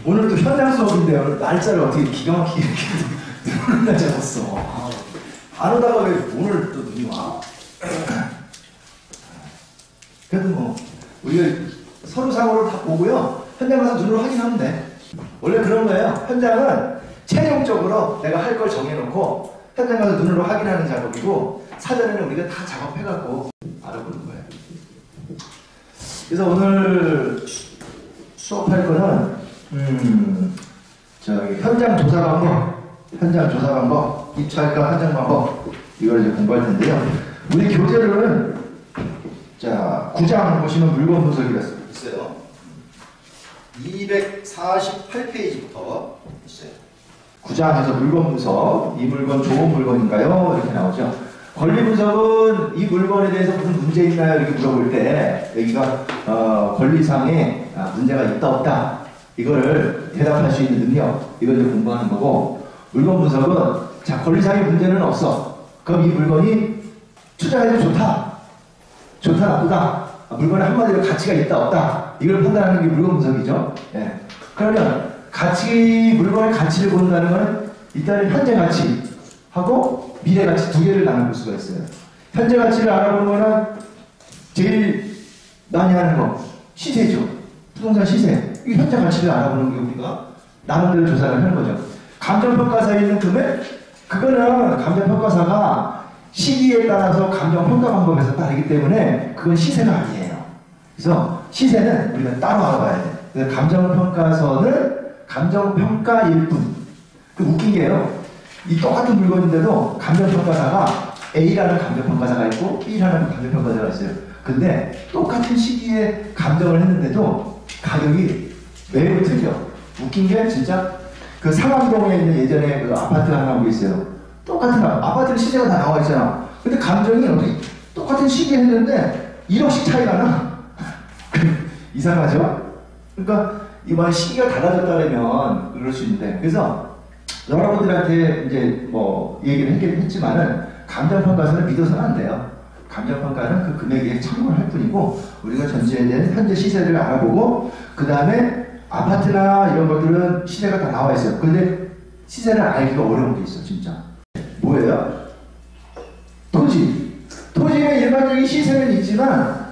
오늘 또 현장 수업인데 오늘 날짜를 어떻게 기가 막히게 이렇게 날 잡았어. 안 오다가 왜 오늘 또 눈이 와? 그래도 뭐 우리가 서로 상호를 다 보고요. 현장 가서 눈으로 확인하면 돼. 원래 그런 거예요. 현장은 최종적으로 내가 할 걸 정해놓고 현장 가서 눈으로 확인하는 작업이고, 사전에는 우리가 다 작업해갖고 알아보는 거예요. 그래서 오늘 수업할 거는 저기 현장 조사 방법, 입찰가 현장 방법, 이걸 이제 공부할 텐데요. 우리 교재로는 자 9장 보시면 물건 분석이라고 있어요. 248페이지부터 있어요. 9장에서 물건 분석, 이 물건 좋은 물건인가요? 이렇게 나오죠. 권리 분석은 이 물건에 대해서 무슨 문제 있나요? 이렇게 물어볼 때 여기가 권리상에 문제가 있다 없다, 이거를 대답할 수 있는 능력, 이걸 이제 공부하는 거고, 물건 분석은 자 권리상의 문제는 없어. 그럼 이 물건이 투자해도 좋다 나쁘다, 물건에 한마디로 가치가 있다 없다, 이걸 판단하는 게 물건 분석이죠. 예. 그러면 물건의 가치를 본다는 것은 일단 현재 가치하고 미래 가치 두 개를 나눠볼 수가 있어요. 현재 가치를 알아보는 거는 제일 많이 하는 거 시세죠. 부동산 시세. 이 현재 가치를 알아보는 게 우리가 나름대로 조사를 하는 거죠. 감정평가사에 있는 금액, 그거는 감정평가사가 시기에 따라서 감정평가 방법에서 다르기 때문에 그건 시세가 아니에요. 그래서 시세는 우리가 따로 알아봐야 돼. 그래서 감정평가서는 감정평가일 뿐. 그 웃긴 게요, 이 똑같은 물건인데도 감정평가사가 A라는 감정평가사가 있고 B라는 감정평가사가 있어요. 근데 똑같은 시기에 감정을 했는데도 가격이 매우 틀려. 웃긴 게 진짜 그 상암동에 있는 예전에 그 아파트 하나 있어요. 똑같은 아파트는 시세가 다 나와 있잖아. 근데 감정이 어떻게 똑같은 시기에 했는데 1억씩 차이가 나. 이상하죠? 그러니까 이번 시기가 달라졌다면 그럴 수 있는데, 그래서 여러분들한테 이제 뭐 얘기를 했지만은 감정평가서는 믿어서는 안 돼요. 감정평가는 그 금액에 참고를 할 뿐이고, 우리가 전제에 대한 현재 시세를 알아보고, 그 다음에 아파트나 이런 것들은 시세가 다 나와 있어요. 근데 시세를 알기가 어려운 게 있어, 진짜. 뭐예요? 토지. 토지의 일반적인 시세는 있지만,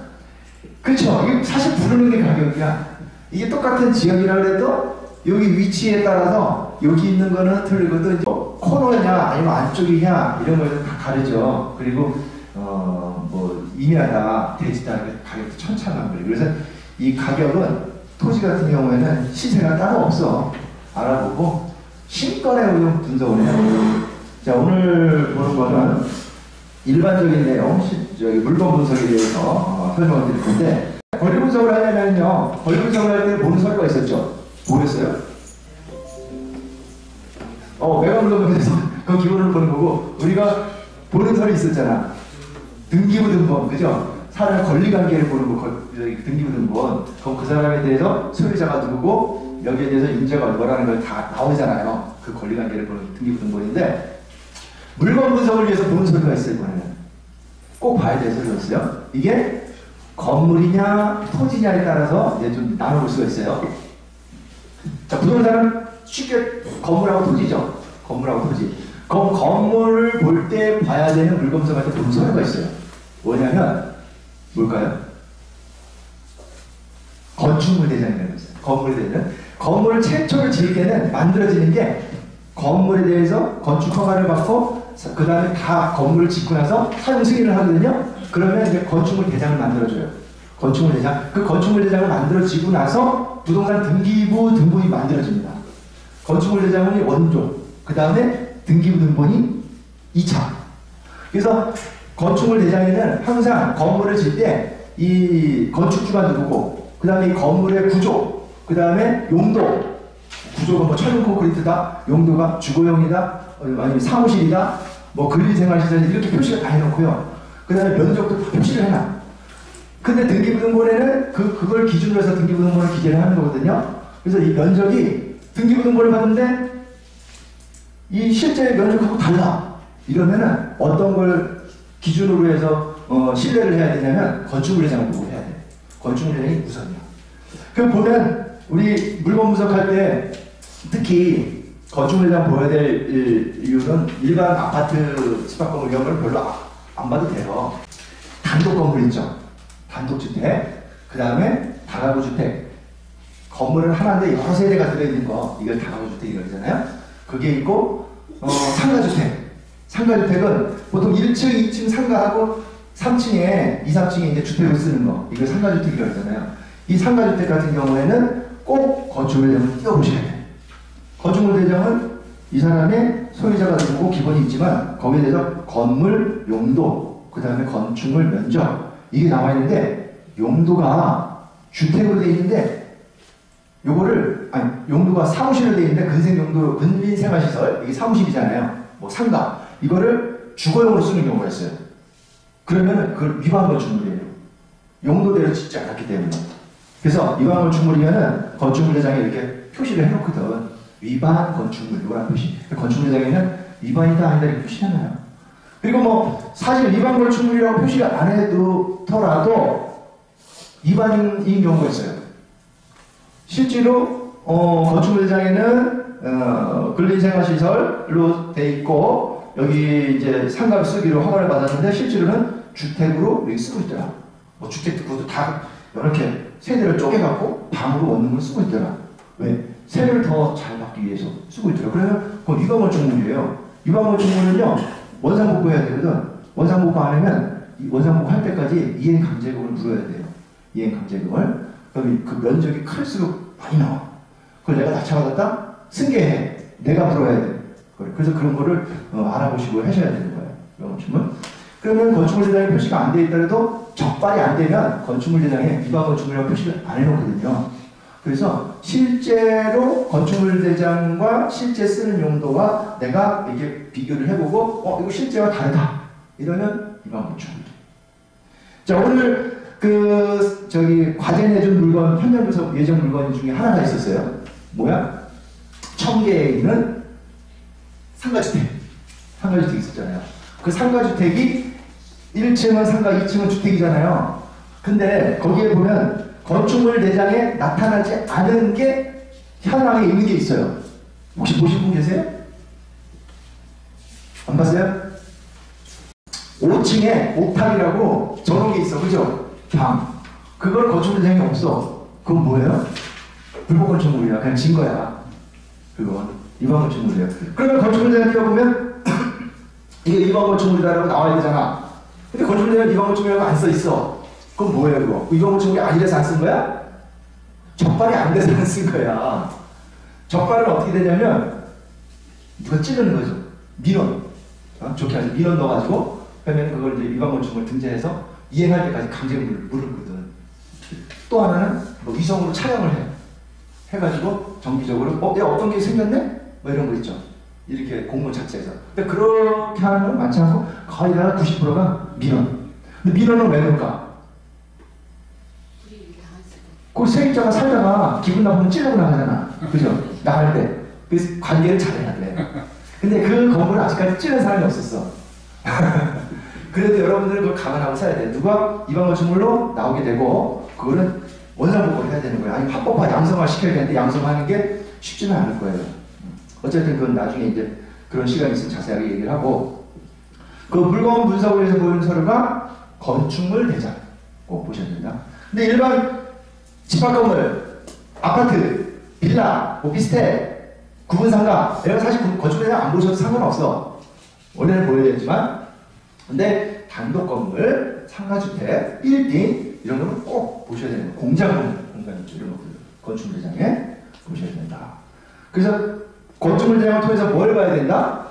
그쵸? 이게 사실 부르는 게 가격이야. 이게 똑같은 지역이라 그래도 여기 위치에 따라서 여기 있는 거는 틀리거든. 코너냐 아니면 안쪽이냐 이런 거는 다 다르죠. 그리고 뭐 임야다 대지다 가격도 천차만별. 그래서 이 가격은 토지 같은 경우에는 시세가 따로 없어. 알아보고 신권의 운용 분석을 해요. 자, 오늘 보는 거는 일반적인 내용, 물건 분석에 대해서 설명을 드릴 건데, 권리 분석을 하려면요, 권리 분석을 할 때 보는 서류가 있었죠. 뭐였어요? 매각물건에서 그 기본을 보는 거고, 우리가 보는 서류 있었잖아. 등기부 등본, 그죠? 사람의 권리관계를 보는 거, 등기부 등본. 그럼 그 사람에 대해서 소유자가 누구고, 여기에 대해서 임자가 뭐라는 걸 다 나오잖아요. 그 권리관계를 보는 등기부 등본인데, 물건 분석을 위해서 보는 서류가 있어요, 이번에는. 꼭 봐야 될 서류였어요. 이게 건물이냐, 토지냐에 따라서 이제 좀 나눠볼 수가 있어요. 자, 부동산은 쉽게 건물하고 토지죠. 건물하고 토지. 그럼 건물을 볼 때 봐야 되는 물건 분석할 때 보는 서류가 있어요. 뭐냐면, 뭘까요? 건축물 대장이라고 있어요. 건물에 대해서는. 건물을 최초로 지을 때는 만들어지는 게 건물에 대해서 건축 허가를 받고, 그 다음에 다 건물을 짓고 나서 사용 승인을 하거든요. 그러면 이제 건축물 대장을 만들어줘요. 건축물 대장. 그 건축물 대장을 만들어지고 나서 부동산 등기부 등본이 만들어집니다. 건축물 대장은 원조. 그 다음에 등기부 등본이 2차. 그래서 건축물 대장에는 항상 건물을 짓 때 이 건축주가 누구고, 그 다음에 이 건물의 구조, 그 다음에 용도. 구조가 뭐 철근 콘크리트다, 용도가 주거용이다, 아니면 사무실이다, 뭐 근린생활시설 이렇게 표시가 다 해놓고요. 그 다음에 면적도 다 표시를 해놔. 근데 등기부등본에는 그걸 기준으로 해서 등기부등본을 기재를 하는 거거든요. 그래서 이 면적이 등기부등본을 봤는데 이 실제 면적하고 달라. 이러면은 어떤 걸 기준으로 해서 신뢰를 해야 되냐면 건축물 대장을 보고 해야 돼. 건축물 대장이 우선이야. 그럼 보면 우리 물건 분석할 때 특히 건축물장 보여야 될 이유는 일반 아파트 집합 건물 이런 걸 별로 안 봐도 돼요. 단독 건물 있죠. 단독주택, 그 다음에 다가구 주택. 건물은 하나인데 여러 세대가 들어있는 거, 이걸 다가구 주택이라잖아요. 그게 있고 상가주택. 상가주택은 보통 1층, 2층 상가하고 3층에 2, 3층에 이제 주택을 쓰는 거, 이걸 상가주택이라고 하잖아요. 이 상가주택 같은 경우에는 꼭 건축물 대장을 띄워보셔야 돼요. 건축물 대장은 이 사람의 소유자가 누구고 기본이 있지만 거기에 대해서 건물 용도, 그 다음에 건축물 면적, 이게 나와 있는데 용도가 주택으로 되어 있는데 요거를 용도가 사무실로 되어 있는데 근생용도로 근린생활시설, 이게 사무실이잖아요. 뭐 상가, 이거를 주거용으로 쓰는 경우가 있어요. 그러면 그걸 위반 건축물이에요. 용도대로 짓지 않았기 때문에. 그래서 위반 건축물이면은 건축물대장에 이렇게 표시를 해놓거든. 위반 건축물, 이거란 표시. 건축물대장에는 위반이다 아니다 이렇게 표시하나요. 그리고 뭐 사실 위반 건축물이라고 표시를 안 해두더라도 위반인 경우가 있어요. 실제로 건축물대장에는 근린생활시설로 돼 있고 여기 이제 상가를 쓰기로 허가를 받았는데 실제로는 주택으로 여기 쓰고 있더라. 뭐 주택도 그것도 다 이렇게 세대를 쪼개갖고 방으로 원룸을 쓰고 있더라. 왜? 세를 더 잘 받기 위해서 쓰고 있더라. 그러면 그건 위반 건축물이에요. 위반 건축물은요 원상복구 해야 되거든. 원상복구 안 하면 이 원상복구 할 때까지 이행강제금을 물어야 돼요. 이행강제금을. 그럼 그 면적이 클수록 많이 나와. 그걸 내가 낮춰받았다? 승계해. 내가 물어야 돼. 그래서 그런 거를 알아보시고 하셔야 되는 거예요. 위반 건축물. 그러면 건축물대장에 표시가 안 돼 있더라도 적발이 안 되면 건축물대장에 위반 건축물이라고 표시를 안 해놓거든요. 그래서 실제로 건축물대장과 실제 쓰는 용도와 내가 이렇게 비교를 해보고 이거 실제와 다르다 이러면 위반 건축물. 자, 오늘 과제 내준 물건, 현장 분석 예정 물건 중에 하나가 있었어요. 뭐야? 청계에 있는 상가주택. 상가주택 있었잖아요. 그 상가주택이 1층은 상가, 2층은 주택이잖아요. 근데 거기에 보면 건축물 대장에 나타나지 않은 게 현황에 있는 게 있어요. 혹시 보신 분 계세요? 안 봤어요? 5층에 옥탑이라고 저런 게 있어. 그죠? 방. 그걸 건축물 대장에 없어. 그건 뭐예요? 불법 건축물이야. 그냥 진 거야. 그건 위반 건축물이에요. 그러면 건축물 대장 띄워보면 이게 위반 건축물이라고 나와야 되잖아. 근데 건축물 대장 위반 건축물이라고 안 써 있어. 그건 뭐예요, 그거? 위반 건축물이 아니라서 안 쓴 거야? 적발이 안 돼서 안 쓴 거야. 적발은 어떻게 되냐면 누가 찌르는 거죠. 민원. 좋게 하죠. 민원 넣어가지고 그러면 그걸 이제 위반 건축물 등재해서 이행할 때까지 강제금을 물었거든. 또 하나는 뭐 위성으로 촬영을 해. 해가지고 정기적으로 야 어떤 게 생겼네? 뭐 이런 거 있죠. 이렇게 공문 작성해서. 근데 그렇게 하는 건 많지 않고 거의 다 90%가 민원. 근데 민원은 왜 넣을까? 그 세입자가 살다가 기분 나쁘면 찌르고 나가잖아. 그죠? 나갈 때. 그래서 관계를 잘해야 돼. 근데 그 건물을 아직까지 찌른 사람이 없었어. 그래도 여러분들은 그걸 감안하고 살아야 돼. 누가 위반 건축물로 나오게 되고 그거는 원상복구를 해야 되는 거예요. 아니 합법화 양성화 시켜야 되는데 양성하는 게 쉽지는 않을 거예요. 어쨌든 그건 나중에 이제 그런 시간이 있으면 자세하게 얘기를 하고 그 물건 분석을 위해서 보이는 서류가 건축물 대장 꼭 보셔야 됩니다. 근데 일반 집합 건물, 아파트, 빌라, 오피스텔, 구분상가 이런 거 사실 건축물 대장 안 보셔도 상관없어. 원래는 보여야 되지만 근데 단독 건물, 상가주택, 빌딩 이런 거는 꼭 보셔야 되는 거예요. 공간 있죠. 이런 것들 건축물 대장에 보셔야 된다. 그래서 건축물 대장을 통해서 뭘 봐야 된다?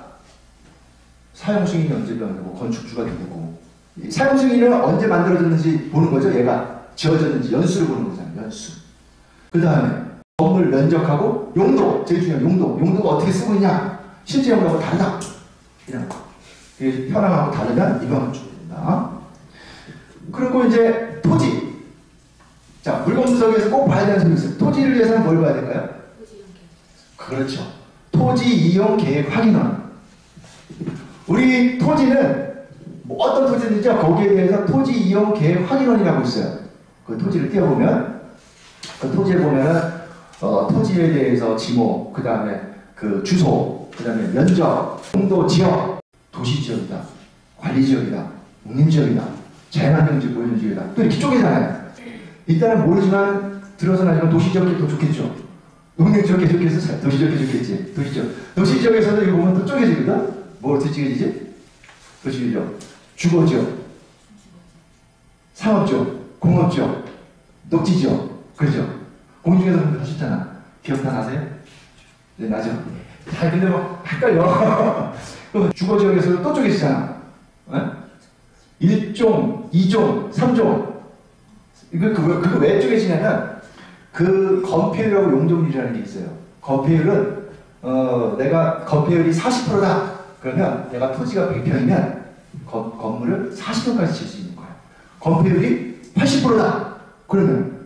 사용 승인이 언제 변하고 건축주가 누구고 사용 승인은 언제 만들어졌는지 보는 거죠. 얘가 지어졌는지 연수를 보는 거잖아요. 연수. 그 다음에 건물 면적하고 용도, 제일 중요한 용도가 어떻게 쓰고 있냐? 실제 용도하고 다르다. 이런 거. 현황하고 다르면 위반 건축물입니다. 그리고 이제 토지. 자, 물건 분석에서 꼭 봐야 되는 점이 있어요. 토지를 위해서는 뭘 봐야 될까요? 그렇죠. 토지 이용 계획 확인원. 우리 토지는 뭐 어떤 토지든지 거기에 대해서 토지 이용 계획 확인원이라고 있어요. 그 토지를 띄워보면 그 토지에 보면은 토지에 대해서 지목, 그 다음에 그 주소, 그 다음에 면적, 용도 지역, 도시지역이다, 관리지역이다, 농림지역이다, 자연환경지역, 오염지역이다. 또 이렇게 쪼개잖아요. 일단은 모르지만 들어서 나지만 도시지역이 더 좋겠죠. 농림지역이 좋겠어? 도시지역이 좋겠지. 도시지역에서도 이거 보면 또 쪼개지거든? 뭐 어떻게 쪼개지지? 도시지역, 주거지역, 상업지역, 공업지역, 녹지지역, 그렇죠? 공중에서 보면 하셨잖아. 기억 다 나세요? 네, 나죠? 아, 근데 뭐, 헷갈려. 주거지역에서도 또 쪼개지잖아. 1종, 2종, 3종. 그거 왜 쪼개지냐면, 그 건폐율하고 용적률이라는 게 있어요. 건폐율은, 내가 건폐율이 40%다. 그러면 내가 토지가 100평이면 건물을 40평까지 질 수 있는 거야. 건폐율이 80%다. 그러면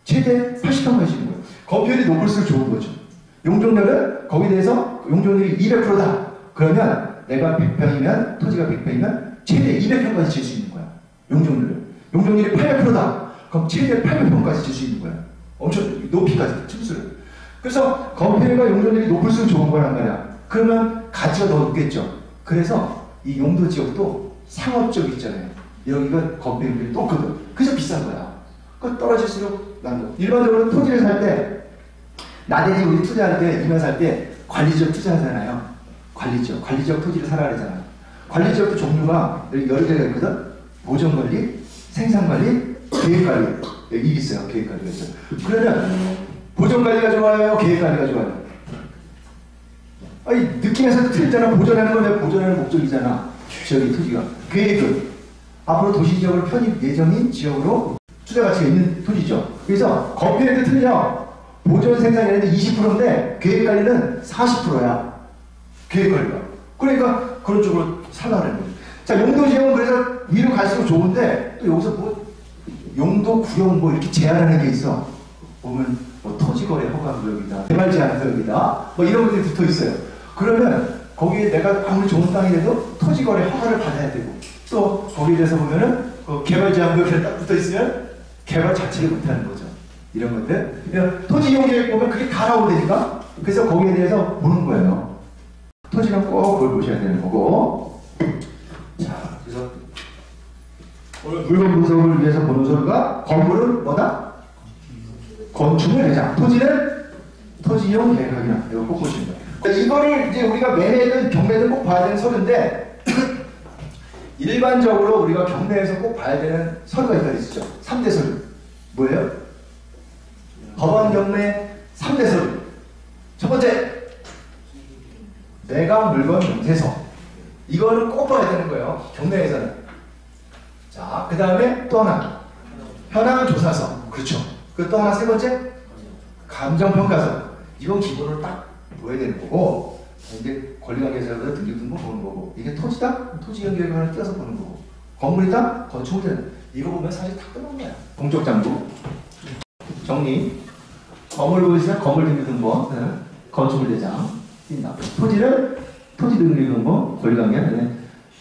최대 80평까지 지는 거예요. 건폐율이 높을수록 좋은 거죠. 용적률은 거기에 대해서 용적률이 200%다. 그러면 내가 100평이면 토지가 100평이면 최대 200평까지 질 수 있는 거야. 용적률이 800%다. 그럼 최대 800평까지 질 수 있는 거야. 엄청 높이까지 층수를. 그래서 건폐율과 용적률이 높을수록 좋은 거란 말이야. 그러면 가치가 더 높겠죠. 그래서 이 용도 지역도 상업지역 있잖아요. 여기가 건폐율이 높거든. 그래서 비싼 거야. 그 떨어질수록 난 거. 일반적으로 토지를 살 때, 나대지 우리 투자할 때, 이면 살 때 관리지역 투자하잖아요. 관리지역 토지를 사라 그러잖아요. 관리지역도 종류가 여러 개가 있거든. 보존관리, 생산관리, 계획관리. 여기 있어요. 계획관리가 있어요. 그러면 보존관리가 좋아요? 계획관리가 좋아요? 아니, 느낌에서도 틀리잖아. 보존하는 건 왜 보존하는 목적이잖아. 지역의 토지가. 계획은 앞으로 도시지역으로 편입 예정인 지역으로 투자 가치가 있는 토지죠. 그래서 건폐율도 틀려. 보존 생산량은 20%인데 계획관리는 40%야. 계획관리가. 그러니까 그런 쪽으로 살라는 거예요. 자, 용도지역은 그래서 위로 갈수록 좋은데 또 여기서 뭐 용도 구역 뭐 이렇게 제한하는 게 있어. 보면 뭐 토지거래 허가구역이다, 개발제한구역이다, 뭐 이런 것들이 붙어 있어요. 그러면 거기에 내가 아무리 좋은 땅이라도 토지거래 허가를 받아야 되고, 또 거기에 대해서 보면은 개발제한구역에 딱 붙어 있으면 개발 자체를 못하는 거죠. 이런 것들. 토지 이용계획 보면 그게 다 나오니까. 그래서 거기에 대해서 보는 거예요. 토지는 꼭 그걸 보셔야 되는 거고. 자, 그래서 오늘 물건 분석을 위해서 보는 소리가 건물은 뭐다? 건축물 대장. 토지는 토지 이용 계획하기나. 이거 꼭 보시는 거예요. 이거를 이제 우리가 매해든 경매든 꼭 봐야 되는 서류인데, 일반적으로 우리가 경매에서 꼭 봐야 되는 서류가 있죠. 3대 서류. 뭐예요? 법원 경매 3대 서류. 첫 번째, 매각 물건 명세서. 이거는 꼭 봐야 되는 거예요. 경매에서는. 자, 그 다음에 또 하나. 현황 조사서. 그렇죠. 그 또 하나 세 번째, 감정평가서. 이건 기본으로 딱 보여야 되는 거고, 이제 권리관계자들 등기등본 보는 거고, 이게 토지다? 토지 연결을 하나 띄어서 보는 거고, 건물이다? 건축물이다. 이거 보면 사실 다 끝난 거야. 공적장부 정리. 건물 보시면 건물 등기등본, 건축물 대장 띈다. 토지는 토지 등기등본, 권리관계.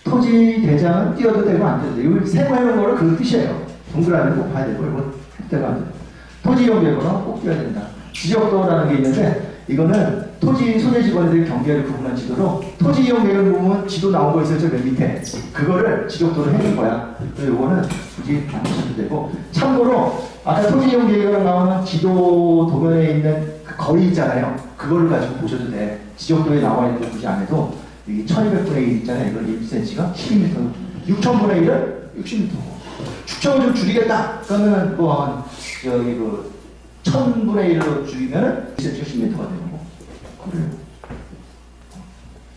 토지 대장은 띄어도 되고 안 띄어도 되고, 이거 세부해놓은 거를 그 뜻이에요. 동그라미를 꼭 봐야 되고, 이건 할 안 돼요. 토지 이용계획으로 꼭 띄어야 된다. 지적도라는 게 있는데, 이거는 토지 소재지번들의 경계를 구분한 지도로, 토지 이용계획을 보면 지도 나온 거 있어요. 저 맨 밑에. 그거를 지적도로 해준 거야. 그래서 이거는 굳이 안 하셔도 되고. 참고로, 아까 토지 이용계획으로 나오는 지도 도면에 있는 그 거리 있잖아요. 그거를 가지고 보셔도 돼. 지적도에 나와 있는 거 굳이 안 해도, 여기 1200분의 1 있잖아요. 이거 1cm가 12m. 6000분의 1은 60m. 축척을 좀 줄이겠다. 그러면 뭐, 저기 그, 1000분의 1로 줄이면은 1cm 10m가 되는 거. 그래요.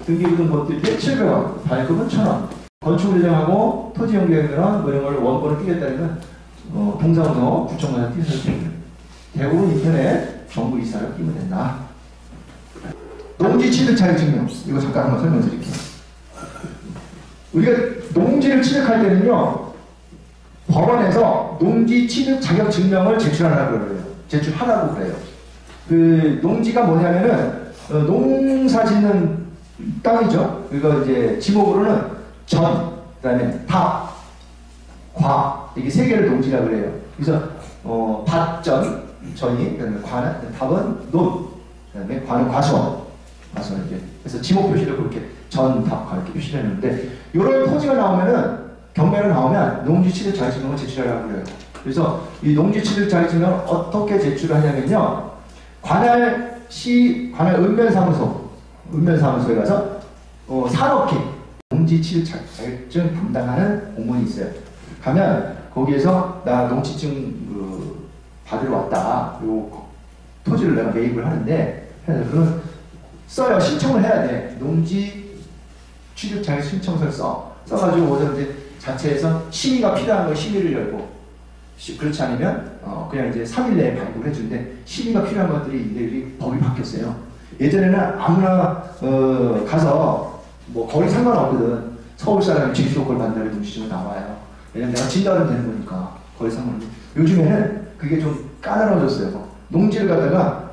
등기부등 것들 때 700원, 발급은 1000원. 건축물정하고 토지연계획이랑 뭐 이런 걸 원본을 끼겠다면, 동사무소 구청마다 띄어서 됩니다. 대부분 인터넷 정부 이사를 끼면 된다. 농지 취득 자격증명. 이거 잠깐 한번 설명드릴게요. 우리가 농지를 취득할 때는요, 법원에서 농지 취득 자격 증명을 제출하라고 그래요. 제출하라고 그래요. 그 농지가 뭐냐면은 농사 짓는 땅이죠. 그리고 이제 지목으로는 전, 그다음에 탑, 과 이게 세 개를 농지라 그래요. 그래서 밭전, 전이, 그다음에 관은, 답은 논, 그다음에 관은 과수원. 과수원 이제. 그래서 지목 표시를 그렇게 전, 답, 관 이렇게 표시를 했는데, 이런 토지가 나오면은, 경매가 나오면 농지 취득 자격증명을 제출하라고 그래요. 그래서 이 농지 취득 자격증명을 어떻게 제출을 하냐면요. 관할 읍면사무소에 가서 산업회 농지 취득 자격증 담당하는 공무원이 있어요. 가면 거기에서 나 농지증 받으러 왔다. 요 토지를 내가 매입을 하는데 그건 써요. 신청을 해야 돼. 농지 취득 자격 신청서를 써가지고 오늘 이제 자체에서 심의가 필요한 거 심의를 열고, 그렇지 않으면 그냥 이제 3일 내에 발급을 해주는데, 심의가 필요한 것들이 이제 법이 바뀌었어요. 예전에는 아무나 가서 뭐 거리 상관없거든. 서울 사람이 제주도 걸 만나면 농지증은 나와요. 왜냐면 내가 진단하면 되는 거니까 거리 상관없는데, 요즘에는 그게 좀 까다로워졌어요. 농지를 갖다가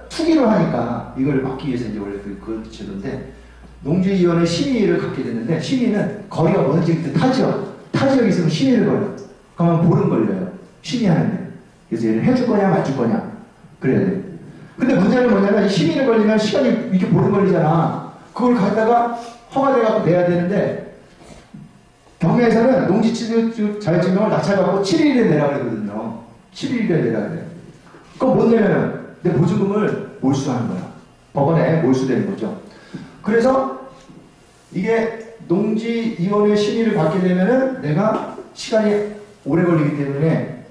투기로 하니까 이걸 막기 위해서 이제 원래 그 제도인데, 농지위원회 심의를 갖게 됐는데, 심의는 거리가 먼지 타지역이 있으면 심의를 걸려. 그러면 보름 걸려요. 심의하는데. 그래서 얘를 해줄 거냐 말줄 거냐 그래야 돼. 근데 문제는 뭐냐면 이 심의를 걸리면 시간이 이렇게 보름 걸리잖아. 그걸 갖다가 허가돼갖고 내야 되는데, 경매에서는 농지 취득 자격증명을 낙찰받고 7일에 내라 그러거든요. 7일에 내라 그래. 그거 못 내면은 내 보증금을 몰수하는 거야. 법원에 몰수되는 거죠. 그래서 이게 농지위원회 심의를 받게 되면은 내가 시간이 오래 걸리기 때문에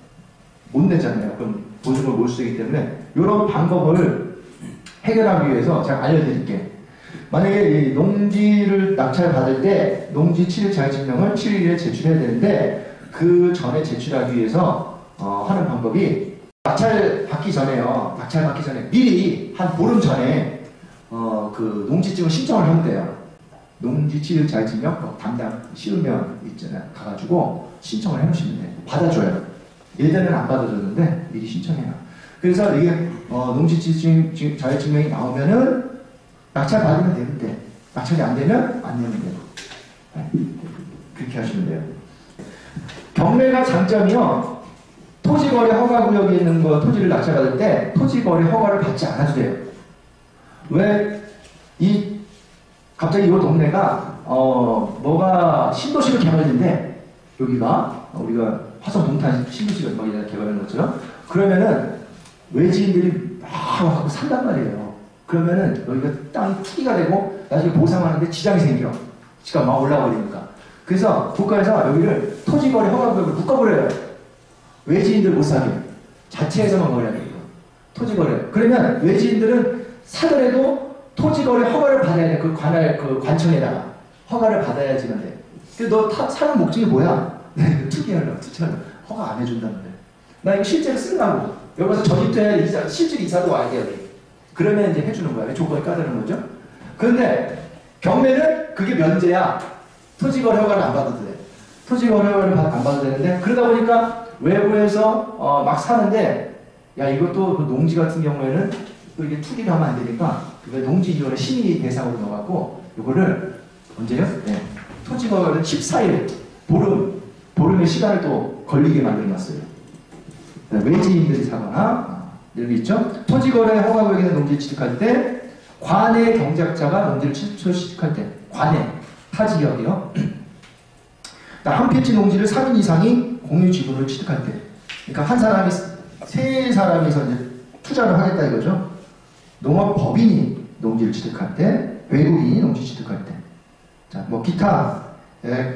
못 내잖아요. 그럼 보증금을 몰수되기 때문에 이런 방법을 해결하기 위해서 제가 알려드릴게. 만약에 이 농지를 낙찰받을 때 농지 취득 자격증명을 7일에 제출해야 되는데, 그 전에 제출하기 위해서 하는 방법이, 낙찰 받기 전에 미리 한 보름 전에 그 농지증을 신청을 하면 돼요. 농지 취득 자격증명 담당 시의면 있잖아요. 가가지고 신청을 해놓으시면 돼요. 받아줘요. 예전에는 안 받아줬는데 미리 신청해요. 그래서 이게 농지 취득 자격증명이 나오면은 낙찰 받으면 되는데, 낙찰이 안 되면 안 내면 돼요. 네. 그렇게 하시면 돼요. 경매가 장점이요. 토지거래 허가구역에 있는 토지를 낙찰받을 때 토지거래 허가를 받지 않아도 돼요. 왜? 갑자기 이 동네가 뭐가 신도시로 개발된대. 여기가 우리가 화성 동탄 신도시가 막 개발하는 것처럼. 그러면은 외지인들이 막 와서 산단 말이에요. 그러면은 여기가 땅이 투기가 되고 나중에 보상하는데 지장이 생겨. 지가 막 올라버리니까. 그래서 국가에서 여기를 토지거래 허가구역을 묶어버려요. 외지인들 못 사게. 자체에서만 거래해야 돼요. 토지거래. 그러면 외지인들은 사더라도 토지거래 허가를 받아야 돼. 그 관청에다가 허가를 받아야지만 돼. 근데 너 사는 목적이 뭐야? 투기하려고. 허가 안 해준다는데. 나 이거 실제로 쓰려고. 여기서 전입도 해야 돼. 실질 이사도 와야 돼, 여기. 그러면 이제 해주는 거야. 조건이 까다로운 거죠. 그런데 경매는 그게 면제야. 토지거래 허가를 안 받아도 돼. 토지거래 허가를 안 받아도 되는데, 그러다 보니까 외부에서 막 사는데, 야, 이것도 그 농지 같은 경우에는 또 이게 투기를 하면 안 되니까, 농지위원회 심의 대상으로 넣어갖고, 이거를 언제요? 네. 토지거래를 14일, 보름의 시간을 또 걸리게 만들어놨어요. 외지인들이 사거나, 이런 게 있죠? 토지거래 허가구역에 있는 농지를 취득할 때, 관의 경작자가 농지를 취득할 때, 관의 타지역이요. 한 필지 농지를 3인 이상이 공유 지분을 취득할 때, 그러니까 세 사람이서 이제 투자를 하겠다 이거죠. 농업법인이 농지를 취득할 때, 외국인이 농지 취득할 때, 자, 뭐 기타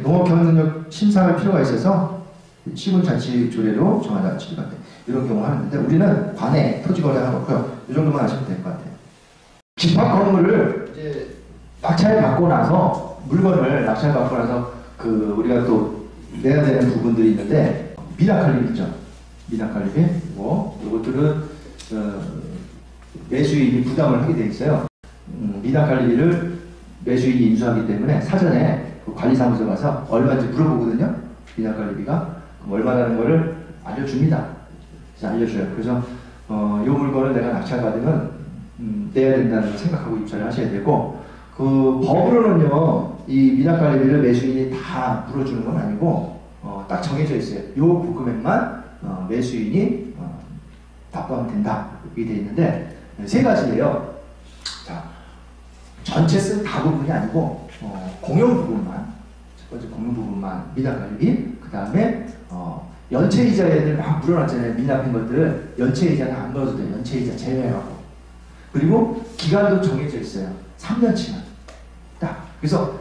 농업 경영력 심사할 필요가 있어서 시군자치조례로 정하다 취득할 때 이런 경우 하는데, 우리는 관에 토지거래 하고요. 이 정도만 하시면 될 것 같아요. 집합 건물을 이제 낙찰받고 나서, 물건을 낙찰받고 나서 우리가 또 내야 되는 부분들이 있는데, 미납관리비 있죠. 미납관리비. 이것들은 매수인이 부담을 하게 돼 있어요. 미납관리비를 매수인이 인수하기 때문에 사전에 그 관리사무소 가서 얼마인지 물어보거든요. 미납관리비가. 그럼 얼마라는 거를 알려줍니다. 그래서 알려줘요. 그래서 이 물건을 내가 낙찰받으면 내야 된다는 걸 생각하고 입찰을 하셔야 되고, 그 법으로는요, 이 미납관리비를 매수인이 다 물어주는 건 아니고 딱 정해져 있어요. 요 금액만 매수인이 납부하면 된다. 이렇게 되어 있는데, 세 가지예요. 자, 전체 쓴 다 부분이 아니고, 공용 부분만, 첫 번째 공용 부분만 미납관리비, 그 다음에, 연체이자 애들 막 물어놨잖아요. 미납한 것들을 연체이자는 안 넣어도 돼요. 연체이자 제외하고. 그리고 기간도 정해져 있어요. 3년치만. 딱. 그래서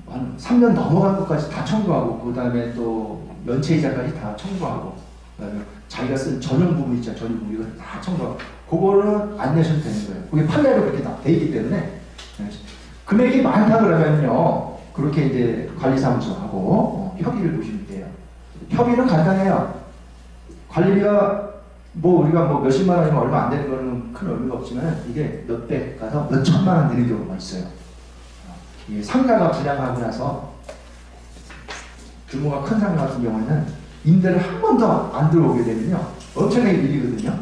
한 3년 넘어간 것까지 다 청구하고, 그 다음에 또 연체이자까지 다 청구하고, 그 다음에 자기가 쓴 전용 부분 있죠. 전용 부분 이거 다 청구하고. 그거는 안 내셔도 되는 거예요. 그게 판례로 그렇게 다 돼 있기 때문에. 금액이 많다 그러면요. 그렇게 이제 관리사무소하고 협의를 보시면 돼요. 협의는 간단해요. 관리비가 우리가 몇십만 원이면 얼마 안 되는 거는 큰 의미가 없지만 이게 몇백 가서 몇 천만 원 되는 경우가 있어요. 이게 상가가 분양하고 나서 규모가 큰 상가 같은 경우에는 임대를 한 번도 안 들어오게 되면요. 엄청나게 밀리거든요.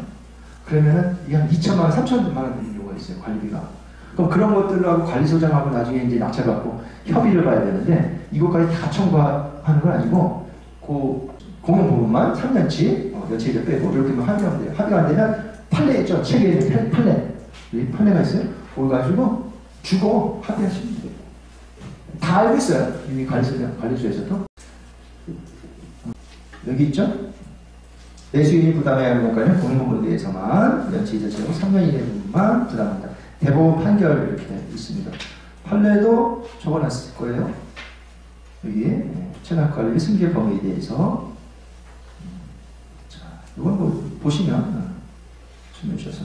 그러면은 이게 한 2천만 원, 3천만 원 되는 경우가 있어요. 관리비가. 그럼 그런 것들하고 관리소장하고 나중에 이제 낙찰을 받고 협의를 봐야 되는데 이것까지 다 청구하는 건 아니고 그 공용 부분만 3년치 연체이자 빼고 이렇게만 합의하면 돼요. 합의가 안 되면 판례 있죠. 책에 있는 판례. 여기 판례가 있어요. 그걸 가지고 주고 합의하시면 돼요. 다 알고 있어요. 이미 관리소에서도. 여기 있죠. 매수인이 부담해야 하는 것과는 공용 부분에 대해서만 연체이자 제고 3년 이내 부분만 부담한다. 대법원 판결 이렇게 있습니다. 판례도 적어놨을 거예요. 여기 체납관리비 승계 범위에 대해서 자, 이건 보시면 설명해 주셔서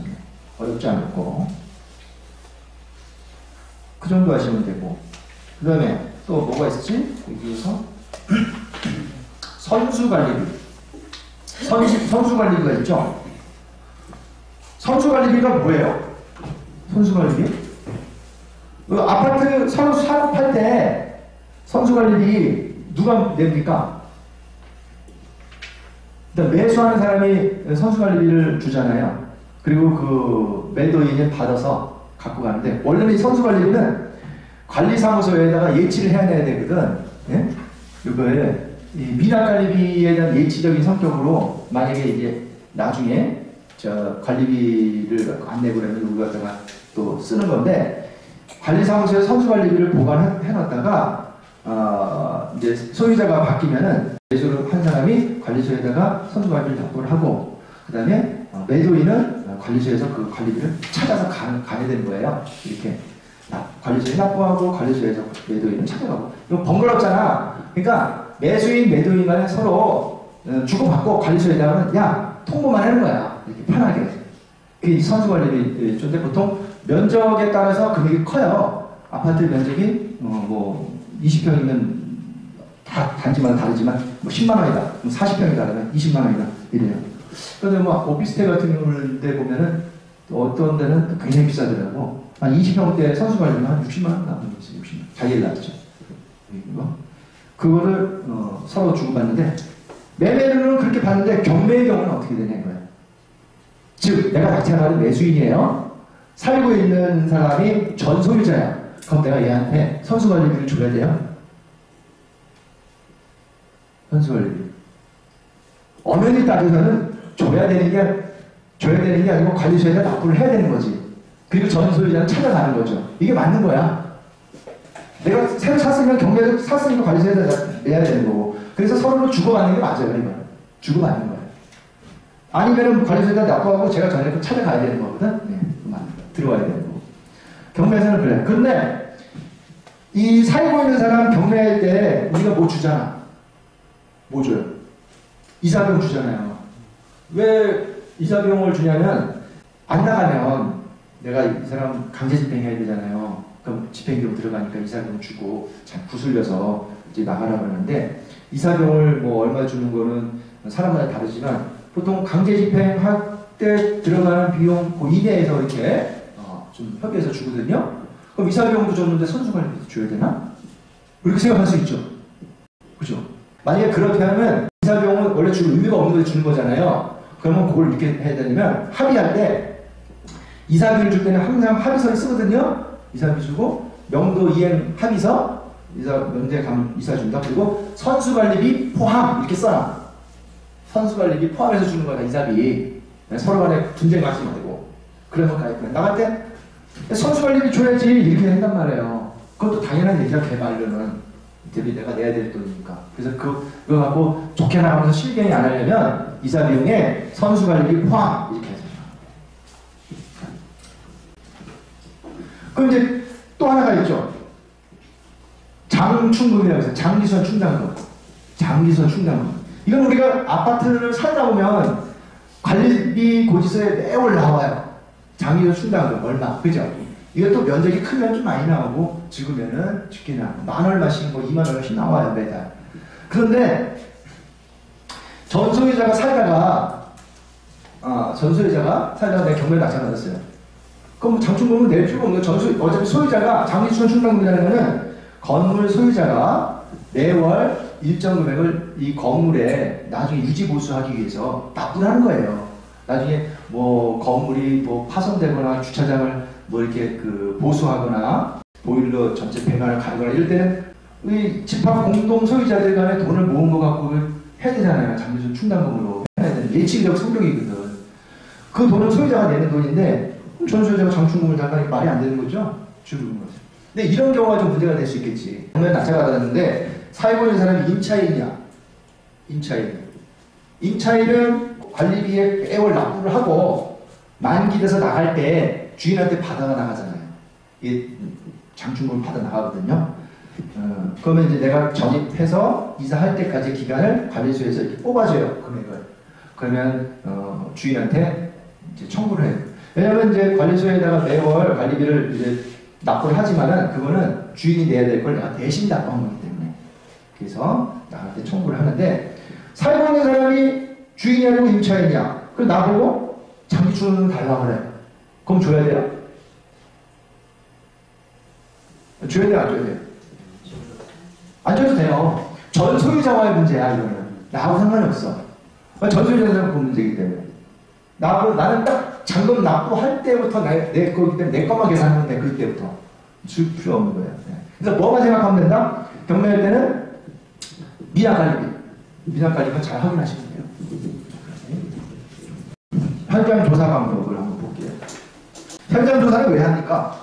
어렵지 않고 그 정도 하시면 되고 그 다음에 또 뭐가 있었지? 여기에서 선수관리비 선수관리비가 있죠? 선수관리비가 뭐예요? 선수관리비? 아파트 서로 사업할 때 선수관리비 누가 냅니까? 일단 매수하는 사람이 선수관리비를 주잖아요. 그리고 그 매도인이 받아서 갖고 가는데 원래는 이 선수관리비는 관리사무소에다가 예치를 해야 되거든. 예? 이거에 이 미납관리비에 대한 예치적인 성격으로 만약에 이제 나중에 관리비를 안 내고 그러면 우리 갖다가 또 쓰는 건데 관리사무소에 선수관리비를 보관해놨다가 이제 소유자가 바뀌면은 매수를 한 사람이 관리소에다가 선수관리비를 납부를 하고 그 다음에 매도인은 관리소에서 그 관리비를 찾아서 가야 되는 거예요. 이렇게 관리소에 납부하고 관리소에서 매도인을 찾아가고 이거 번거롭잖아. 그러니까 매수인 매도인 간에 서로 주고받고 관리소에다가는 야 통보만 하는 거야. 이렇게 편하게. 그게 선수관리비인데 보통 면적에 따라서 금액이 커요. 아파트 면적이 20평이면 다 단지마다 다르지만 10만 원이다. 40평이다. 그러면 20만 원이다. 이래요. 그런데 오피스텔 같은 경우인데 보면은 어떤 데는 굉장히 비싸더라고. 한 20평대 선수관리비는 한 60만 원 나오는 게 있어요. 60만 원. 자기를 놨죠. 그거를 서로 주고받는데 매매는 그렇게 받는데 경매의 경우는 어떻게 되냐 이거예요. 즉 내가 낙찰받은 매수인이에요. 살고 있는 사람이 전 소유자야. 그럼 내가 얘한테 선수관리비를 줘야 돼요. 선수관리비. 엄연히 따져서는 줘야 되는 게 아니고 관리소에다 납부를 해야 되는 거지. 그리고 전 소유자는 찾아가는 거죠. 이게 맞는 거야. 내가 새로 샀으면 경매에서 샀으니까 관리소에다 내야 되는 거고. 그래서 서로 주고받는 게 맞아요. 그러니까. 주고받는 거예요. 아니면은 관리소에다 납부하고 제가 전에 찾아가야 되는 거거든. 네, 들어와야 되는 거고. 경매에서는 그래. 근데 이 살고 있는 사람 경매할 때 우리가 뭐 주잖아. 뭐 줘요? 이사비용 주잖아요. 왜 이사비용을 주냐면 안 나가면 내가 이 사람 강제 집행해야 되잖아요. 그럼 집행비용 들어가니까 이사비용 주고 잘 구슬려서 이제 나가라 그러는데 이사비용을 얼마 주는 거는 사람마다 다르지만 보통 강제 집행할 때 들어가는 비용 그 이내에서 이렇게 좀 협의해서 주거든요. 그럼 이사비용도 줬는데 선수관리비도 줘야 되나? 이렇게 생각할 수 있죠. 그죠? 만약에 그렇게 하면 이사비용은 원래 줄 의미가 없는 데 주는 거잖아요. 그러면 그걸 이렇게 해야 되냐면 합의할 때 이사비를 줄 때는 항상 합의서를 쓰거든요. 이사비 주고 명도 이행 합의서 면제 이사 준다. 그리고 선수관리비 포함 이렇게 써놔. 선수관리비 포함해서 주는 거다, 이사비. 서로 간에 분쟁 맞지 말고. 그래서 가입해. 나갈 때 선수관리비 줘야지 이렇게 한단 말이에요. 그것도 당연한 얘기야, 개발료는. 대비 내가 내야 될 돈이니까. 그래서 그거 갖고 좋게 나가면서 실갱이 안 하려면 이사 비용에 선수관리비 포함 이렇게 해서. 그럼 이제 또 하나가 있죠. 장충금이라고 해서 장기선 충당금. 장기선 충당금. 이건 우리가 아파트를 살다 보면 관리비 고지서에 매월 나와요. 장기선 충당금 얼마, 그죠? 이것도 면적이 크면 좀 많이 나오고 적으면은 적게 나오고 만 얼마씩 뭐 2만 얼마씩 나와요, 매달. 그런데 전소유자가 살다가 내가 경매를 낙찰받았어요. 그럼 장충금은 낼 필요가 없는 거예요. 어차피 소유자가 장기수선 충당금이라는 거는 건물 소유자가 매월 일정 금액을 이 건물에 나중에 유지 보수하기 위해서 납부를 하는 거예요. 나중에 뭐 건물이 뭐 파손되거나 주차장을 뭐 이렇게 그 보수하거나 보일러 전체 배관을 가거나 이럴 때는 이 집합 공동 소유자들 간에 돈을 모은 거 갖고 해야 되잖아요. 장기수선 충당금으로 해야 되는 예치적 성격이거든. 그 돈은 소유자가 내는 돈인데 전 소유자가 장충금을 달라니 말이 안 되는 거죠. 주는 거죠. 근데 이런 경우가 좀 문제가 될 수 있겠지. 경매 낙찰받았는데 살고 있는 사람이 임차인이야. 임차인은 관리비에 매월 납부를 하고 만기돼서 나갈 때 주인한테 받아가 나가잖아요. 이게 장충금을 받아 나가거든요. 그러면 이제 내가 전입해서 이사할 때까지 기간을 관리소에서 이렇게 뽑아줘요, 금액을. 그러면 주인한테 이제 청구를 해요. 왜냐면 이제 관리소에다가 매월 관리비를 이제 납부를 하지만은 그거는 주인이 내야 될 걸 내가 대신 납부한 거기 때문에. 그래서 나갈 때 청구를 하는데 살고 있는 사람이 주인이 아니고 임차인이야. 그럼 나보고 장기충금 달라고 그래. 그럼 줘야 돼요? 줘야 돼요, 안 줘야 돼요? 안 줘도 돼요. 전 소유자와의 문제야, 이거는. 나하고 상관이 없어. 전 소유자는 그 문제이기 때문에. 나는 딱 잔금 납부할 때부터 내 거기 때문에 내 것만 계산하면 돼, 그때부터. 줄 필요 없는 거예요. 그래서 뭐만 생각하면 된다? 경매할 때는 미납관리비 잘 확인하시면 돼요. 현장 조사 방법을 한번 볼게요. 현장 조사를 왜 합니까?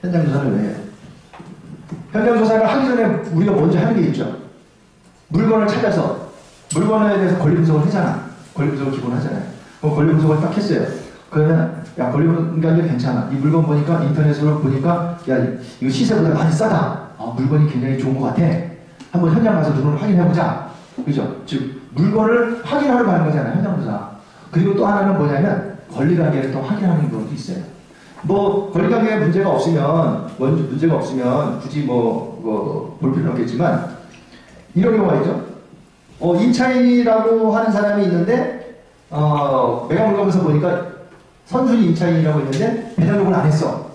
현장 조사를 왜 해요? 현장 조사를 하기 전에 우리가 먼저 하는 게 있죠. 물건을 찾아서 물건에 대해서 권리 분석을 하잖아. 권리 분석을 기본 하잖아요. 권리 분석을 딱 했어요. 그러면 야, 권리 분석이 괜찮아. 이 물건 보니까 인터넷으로 보니까 야, 이거 시세보다 많이 싸다. 물건이 굉장히 좋은 것 같아. 한번 현장 가서 눈으로 확인해보자. 그죠? 즉 물건을 확인하러 가는 거잖아요. 현장 조사. 그리고 또 하나는 뭐냐면 권리관계를 또 확인하는 경우도 있어요. 뭐 권리관계에 문제가 없으면 굳이 볼 필요는 없겠지만 이런 경우가 있죠. 임차인이라고 하는 사람이 있는데 매각물건에서 보니까 선순위 임차인이라고 있는데 배당 요구를 안 했어.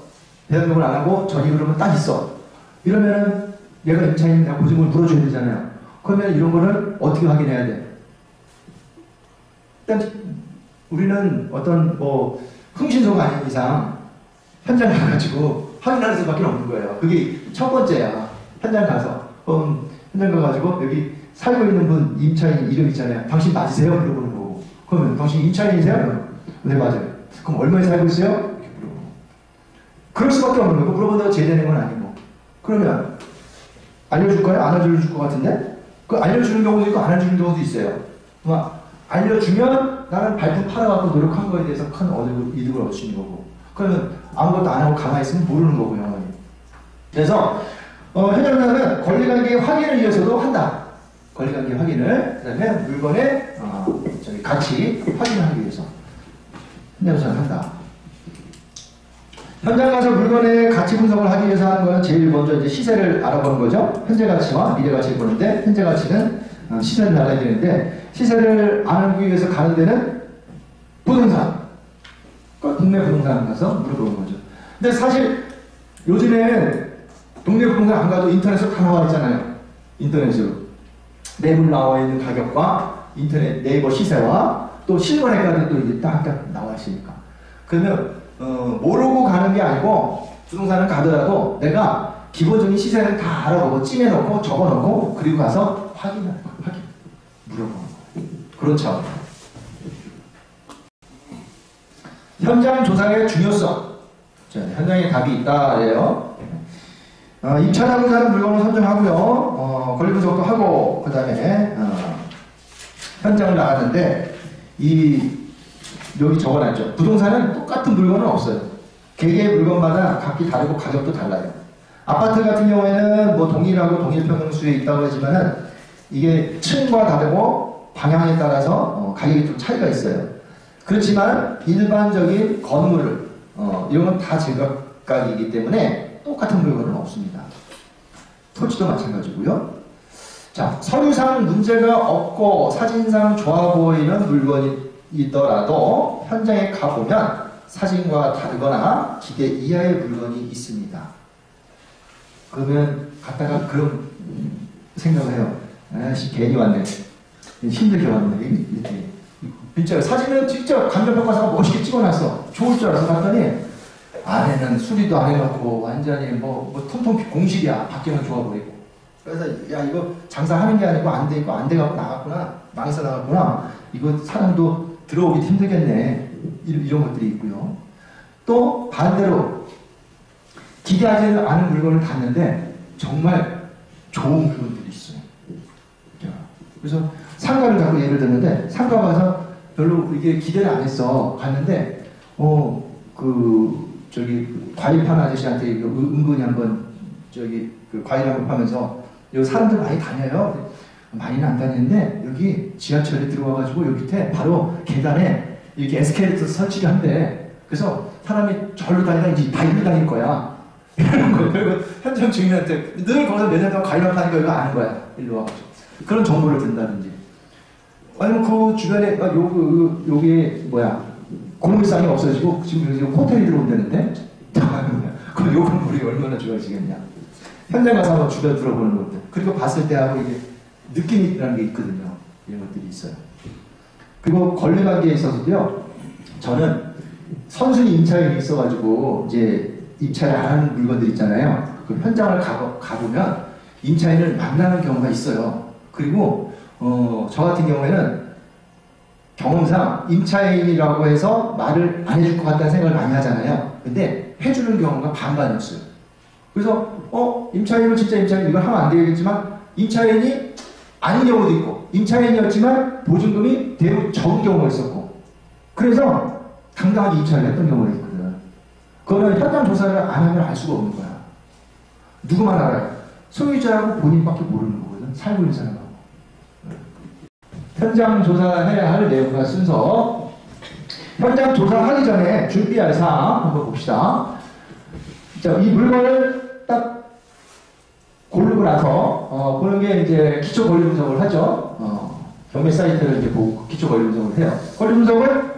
배당 요구를 안 하고 전입 흐름은 딱 있어. 이러면은 얘가 임차인 내가 보증금을 물어줘야 되잖아요. 그러면 이런 거를 어떻게 확인해야 돼? 일단 우리는 어떤 흥신소가 아닌 이상 현장 가가지고 확인하는 수밖에 없는 거예요. 그게 첫 번째야. 현장 가서 현장 가가지고 여기 살고 있는 분 임차인 이름 있잖아요. 당신 맞으세요? 물어보는 거고. 그러면 당신 임차인이세요? 네, 맞아요. 그럼 얼마에 살고 있어요? 이렇게 물어보고. 그럴 수밖에 없는 거고 물어본다고 제대되는 건 아니고. 그러면 알려줄까요? 안 알려줄 것 같은데? 그 알려주는 경우도 있고 안 알려주는 경우도 있어요. 알려주면 나는 발품 팔아갖고 노력한 거에 대해서 큰 이득을 얻을 수 있는 거고. 그러면 아무것도 안 하고 가만히 있으면 모르는 거고, 영원히. 그래서 현장자는 권리관계 확인을 위해서도 한다. 권리관계 확인을. 그 다음에 물건의 가치 확인을 하기 위해서 현장조사를 한다. 현장 가서 물건의 가치 분석을 하기 위해서 하는 거는 제일 먼저 이제 시세를 알아보는 거죠. 현재 가치와 미래 가치를 보는데, 현재 가치는 시세를 알아야 되는데, 시세를 알기 위해서 가는 데는 부동산. 동네 부동산 가서 물어보는 거죠. 근데 사실 요즘에는 동네 부동산 안 가도 인터넷으로 다 나와 있잖아요. 인터넷으로. 매물 나와 있는 가격과 인터넷 네이버 시세와 또 실거래가도 또 이제 딱 나와 있으니까. 그러면 모르고 가는 게 아니고 부동산을 가더라도 내가 기본적인 시세를 다 알아보고 찜해놓고 적어놓고 그리고 가서 확인하는 거예요. 물어보는 거예요. 그런 차원. 현장 조사의 중요성. 자, 현장에 답이 있다 그래요. 입찰하고자 하는 물건을 선정하고요. 권리 분석도 하고, 그 다음에 현장을 나갔는데 여기 적어놨죠. 부동산은 똑같은 물건은 없어요. 개개의 물건마다 각기 다르고 가격도 달라요. 아파트 같은 경우에는 뭐 동일하고 동일 평형수에 있다고 하지만은 이게 층과 다르고 방향에 따라서 가격이 좀 차이가 있어요. 그렇지만 일반적인 건물을 이런 건 다 제각각이기 때문에 똑같은 물건은 없습니다. 토지도 마찬가지고요. 자, 서류상 문제가 없고 사진상 좋아 보이는 물건이더라도 현장에 가보면 사진과 다르거나 기대 이하의 물건이 있습니다. 그러면 갔다가 그런 생각을 해요. 아씨 괜히 왔네. 힘들게 왔네. 진짜 사진은 진짜 감정평가사가 멋있게 찍어놨어. 좋을 줄 알아서 갔더니 안에는 수리도 안 해놓고 완전히 뭐 통통 공실이야. 밖에는 좋아 보이고. 그래서 야 이거 장사하는 게 아니고 안 돼 있고 안 돼갖고 나갔구나. 망해서 나갔구나. 이거 사람도 들어오기 힘들겠네. 이런 것들이 있고요. 또 반대로 기대하지 않은 물건을 갔는데 정말 좋은 물건들이 있어요. 그래서 상가를 자꾸 예를 들는데 상가 가서 별로 이게 기대를 안 했어. 갔는데 과일 파는 아저씨한테 은근히 한번 그 과일 한번 파면서 여기 사람들 많이 다녀요. 많이는 안 다니는데 여기 지하철에 들어와가지고 여기 밑에 바로 계단에 이렇게 에스컬레이터 설치를 한대. 그래서 사람이 절로 다니다 이제 다 일로 다닐 거야. 이런 거. 그리고 현장 주민한테 늘 거기서 몇 년 동안 과일만 파니까 이거 아는 거야. 일로 와가지고. 그런 정보를 든다든지. 아니면 그 주변에 여기 고물상이 없어지고 지금 여기 호텔이 들어온다는데 그럼 요 건물이 얼마나 좋아지겠냐. 현장 가서 한번 주변 들어보는 것들. 그리고 봤을 때하고 이게 느낌이라는 게 있거든요. 이런 것들이 있어요. 그리고 권리관계에 있어서도요. 저는 선순위 임차인이 있어가지고 이제 입찰을 안 하는 물건들 있잖아요. 그 현장을 가보면 임차인을 만나는 경우가 있어요. 그리고 저 같은 경우에는 경험상 임차인이라고 해서 말을 안 해줄 것 같다는 생각을 많이 하잖아요. 근데 해주는 경우가 반반이었어요. 그래서 임차인은 진짜 임차인 이걸 하면 안 되겠지만 임차인이 아닌 경우도 있고 임차인이었지만 보증금이 대부분 적은 경우가 있었고 그래서 당당하게 입찰을 했던 경우가 있거든. 그거는 현장 조사를 안 하면 알 수가 없는 거야. 누구만 알아요? 소유자하고 본인밖에 모르는 거거든. 살고 있는 사람하고. 현장 조사해야 할 내용과 순서. 현장 조사하기 전에 준비할 사항 한번 봅시다. 자, 이 물건을 딱 고르고 나서 보는 게 이제 기초 권리 분석을 하죠. 경매 사이트를 이제 보고 기초 권리 분석을 해요. 권리 분석을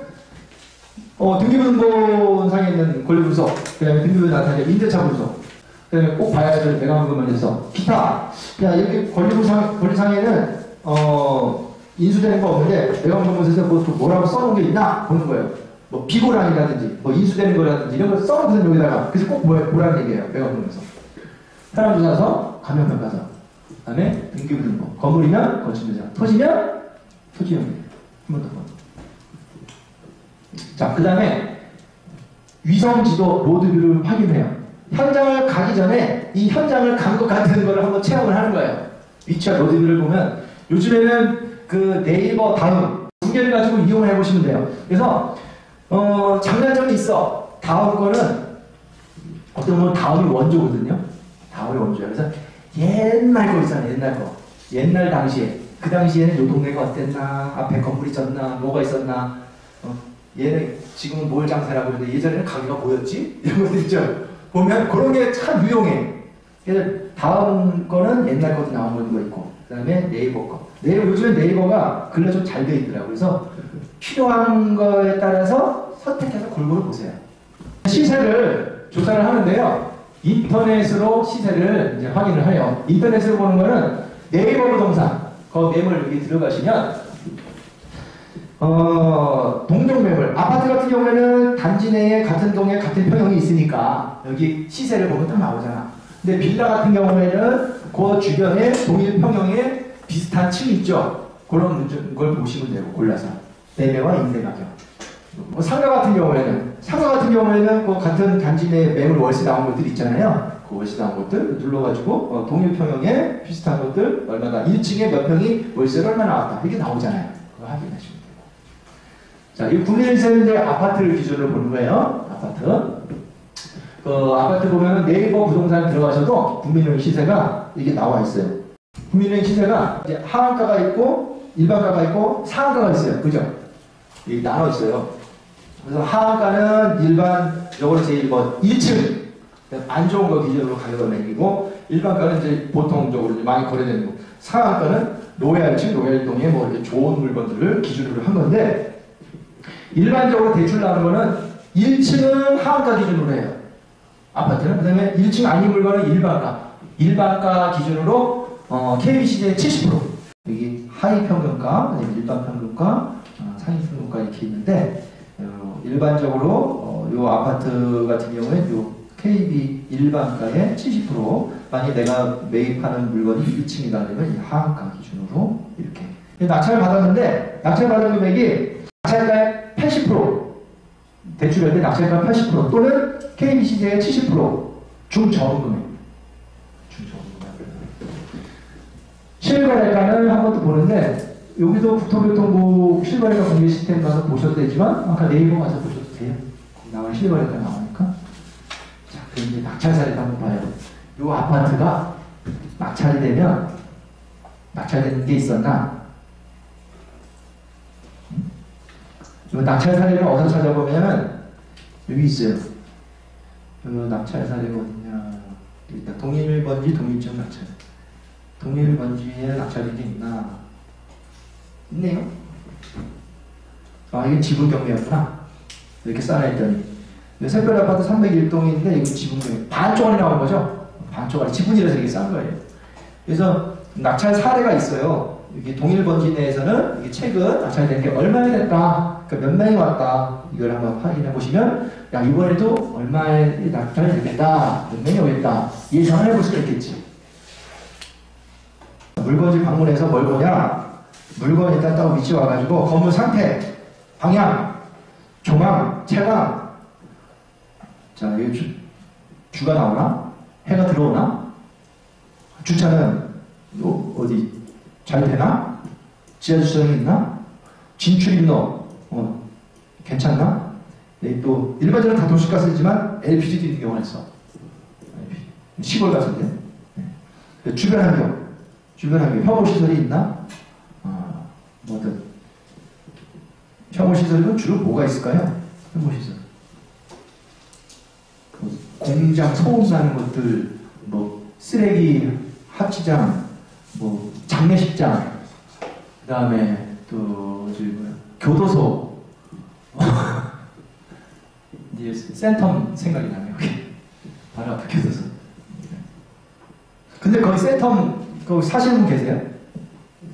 등기부등본상에 있는 권리 분석, 그다음에 등기부에 나타나는 임대차 분석, 그다음에 꼭 봐야 될 매각금을 해서 기타. 야 여기 권리상에는 인수되는 거 없는데 매각금에서 뭐라고 써놓은 게 있나 보는 거예요. 뭐 비고란이라든지 뭐 인수되는 거라든지 이런 걸 써놓거든 여기다가. 그래서 꼭 보라는 얘기예요. 매각금에서. 사람 조사서, 감정평가서, 그다음에 등기부등본. 건물이면 건축매장, 토지면 토지용이. 한 번 더. 자, 그 다음에 위성지도 로드뷰를 확인해요. 현장을 가기 전에 이 현장을 간 것 같은 거를 한번 체험을 하는 거예요. 위치와 로드뷰를 보면 요즘에는 그 네이버 다음 두 개를 가지고 이용을 해보시면 돼요. 그래서 장단점이 있어. 다음 거는 어떤 보면 다음이 원조거든요. 다음이 원조야. 그래서 옛날 거 있잖아요. 옛날 거. 옛날 당시에. 그 당시에는 요 동네가 어땠나, 앞에 건물이 있었나, 뭐가 있었나. 얘는 지금은 뭘 장사라고 그러는데 예전에는 가게가 뭐였지? 이런 것들 있죠. 보면 그런 게 참 유용해. 그래서 다음 거는 옛날 것도 나온 거 있고, 그 다음에 네이버 거. 요즘에 네이버가 근래 좀 잘 돼 있더라고요. 그래서 필요한 거에 따라서 선택해서 골고루 보세요. 시세를 조사를 하는데요. 인터넷으로 시세를 이제 확인을 해요. 인터넷으로 보는 거는 네이버 부동산, 그 매물 여기 들어가시면 동종 매물. 아파트 같은 경우에는 단지 내에 같은 동에 같은 평형이 있으니까 여기 시세를 보면 딱 나오잖아. 근데 빌라 같은 경우에는 그 주변에 동일 평형에 비슷한 층이 있죠. 그런 걸 보시면 돼요. 골라서. 매매와 임대 가격. 뭐 상가 같은 경우에는 그 같은 단지 내 매물 월세 나온 것들 있잖아요. 그 월세 나온 것들 눌러가지고 동일 평형에 비슷한 것들 얼마나 1층에 몇 평이 월세를 얼마 나왔다 이게 나오잖아요. 그거 확인하시면 돼요. 자, 이 국민일세는 아파트를 기준으로 보는 거예요. 아파트 보면 네이버 부동산 들어가셔도 국민은행 시세가 이게 나와 있어요. 국민은행 시세가 이제 하한가가 있고 일반가가 있고 상한가가 있어요. 그죠? 이 나눠 있어요. 그래서 하한가는 일반적으로 제일 1층 안 좋은 거 기준으로 가격을 매기고 일반가는 이제 보통적으로 많이 거래되는 거. 상한가는 로얄층, 로얄동에 뭐 이렇게 좋은 물건들을 기준으로 한 건데 일반적으로 대출 나오는 거는 1층은 하한가 기준으로 해요. 아파트는. 그 다음에 1층 아닌 물건은 일반가 기준으로 KBC의 70% 여기 하위 평균가, 일반 평균가, 상위 평균가 이렇게 있는데 일반적으로 요 아파트 같은 경우에 요 KB 일반가의 70% 만약 내가 매입하는 물건이 1층이다 그러면 이 하한가 기준으로 이렇게 낙찰을 받았는데 낙찰받은 금액이 낙찰가의 80% 대출할 때 낙찰가 80% 또는 KBC제의 70% 중저금금액 실거래가는 한 번 더 보는데 여기도 국토교통부 실거래가 공개 시스템 가서 보셔도 되지만 아까 네이버 가서 보셔도 돼요. 나와 실거래가 나오니까. 자, 그럼 이제 낙찰 사례도 한번 봐요. 이 아파트가 낙찰이 되면 낙찰되는 게 있었나? 이 낙찰 사례를 어디서 찾아보면 여기 있어요. 낙찰 사례가 어디냐? 여기 있다. 동일번지 동일점 낙찰. 동일번지에 낙찰된 게 있나? 있네요. 아, 이게 지분 경매였구나. 이렇게 쌓아냈더니. 새별 아파트 301동인데, 이거 지분 경매. 반쪽알이 나온 거죠? 반쪽알이. 지분이라서 이렇게 싼 거예요. 그래서 낙찰 사례가 있어요. 여기 동일번지 내에서는 이게 최근 낙찰된 게 얼마에 됐다. 그러니까 몇 명이 왔다. 이걸 한번 확인해 보시면, 야, 이번에도 얼마에 낙찰이 되겠다. 몇 명이 오겠다. 예상을 해볼 수가 있겠지. 물건지 방문해서 뭘 보냐? 물건 일단 딱 위치 와가지고 건물 상태, 방향, 조망, 채광. 자, 여기 주가 나오나? 해가 들어오나? 주차는 어디 잘 되나? 지하 주차장이 있나? 진출 입로 괜찮나? 네, 또 일반적으로 다 도시가스지만 LPG도 있는 경우가 있어. 시골 가스인데. 네. 주변 환경. 혐오시설이 있나? 뭐든. 혐오시설은 주로 뭐가 있을까요? 혐오시설. 공장 소음 나는 것들, 뭐, 쓰레기 합치장, 뭐, 장례식장, 그 다음에 또, 교도소. 이제 센텀 생각이 나네요. 바로 앞에 교도소. 근데 거기 센텀, 거기 사시는 분 계세요?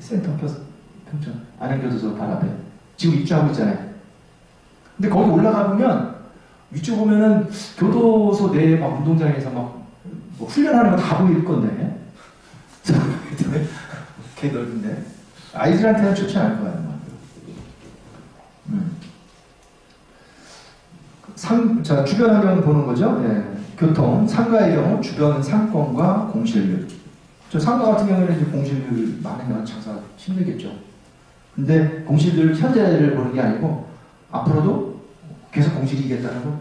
센터 평촌 안양교도소 바로 앞에 지금 입주하고 있잖아요. 근데 거기 올라가 보면 위쪽 보면은 교도소 내 막 운동장에서 막 뭐 훈련하는 거 다 보일 건데 개 넓은데 아이들한테는 좋지 않을 거예요. 자, 주변 환경 보는 거죠. 예. 교통, 상가의 경우 주변 상권과 공실률. 저 상가 같은 경우에는 이제 공실률 많으면 장사 힘들겠죠. 근데 공실률 현재를 보는 게 아니고 앞으로도 계속 공실이겠다는 거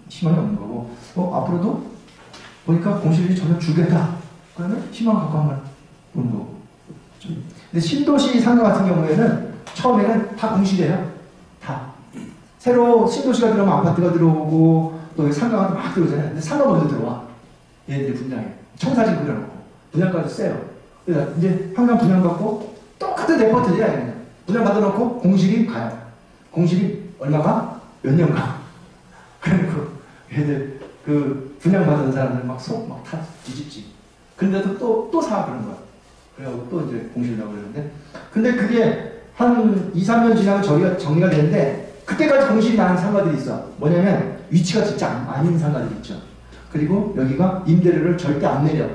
희망이 없는 거고 앞으로도 보니까 공실률이 점점 줄겠다. 그러면 희망 가까운 걸 보는 거고. 근데 신도시 상가 같은 경우에는 처음에는 다 공실이에요. 다. 새로 신도시가 들어오면 아파트가 들어오고 또 상가가 막 들어오잖아요. 근데 상가 먼저 들어와. 얘네들 분양해. 청사진 그려놓고. 분양가도 세요. 그래서 이제 항상 분양받고 똑같은 레포트지 아니냐. 분양 받아놓고 공실이 가요. 공실이 얼마가? 몇 년가. 그래놓고 얘들 그 분양받은 사람들 막 속 막 다 뒤집지. 근데도 또 사 그런 거야. 그래갖고 또 이제 공실 나오고 그러는데 근데 그게 한 2, 3년 지나면 저희가 정리가 되는데 그때까지 공실이 나는 상가들이 있어. 뭐냐면 위치가 진짜 아닌 상가들이 있죠. 그리고 여기가 임대료를 절대 안 내려.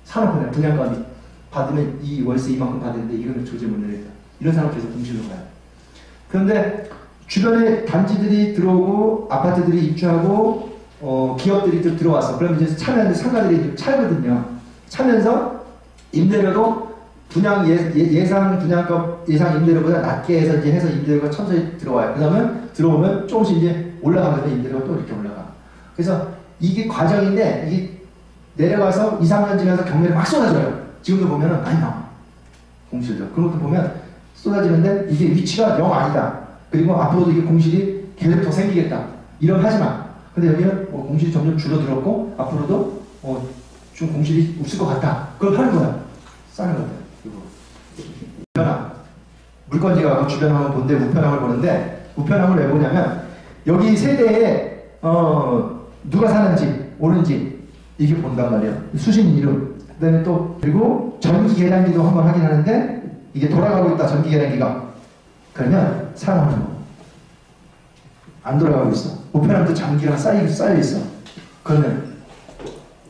사놓고 그냥 분양가 받으면 이 월세 이만큼 받는데 이거는 조제 못 내겠다. 이런 사람 계속 공실로 가요. 그런데 주변에 단지들이 들어오고 아파트들이 입주하고 기업들이 또 들어왔어. 그러면 이제 차면 상가들이 차거든요. 차면서 임대료도 분양 예상 분양가 예상 임대료보다 낮게 해서 이제 해서 임대료가 천천히 들어와요. 그러면 들어오면 조금씩 이제 올라가면 임대료가 또 이렇게 올라가. 그래서 이게 과정인데 이게 내려가서 2, 3년 지나서 경매를 막 쏟아져요. 지금도 보면은 많이 나와. 공실도. 그런 것도 보면 쏟아지는데 이게 위치가 영 아니다. 그리고 앞으로도 이게 공실이 계속 더 생기겠다. 이런 하지 마. 근데 여기는 공실이 점점 줄어들었고 앞으로도 좀 공실이 없을 것 같다. 그걸 하는 거야. 싸는 거야. 우편함. 물건지가 주변함을 보는데 우편함을 보는데 우편함을 왜 보냐면 여기 세대에 누가 사는지 오는지 이게 본단 말이에요. 수신 이름. 그다음에 또 그리고 전기 계량기도 한번 확인하는데 이게 돌아가고 있다. 전기 계량기가. 그러면 사람은 안 돌아가고 있어. 우편함도 장기랑 쌓여 있어. 그러면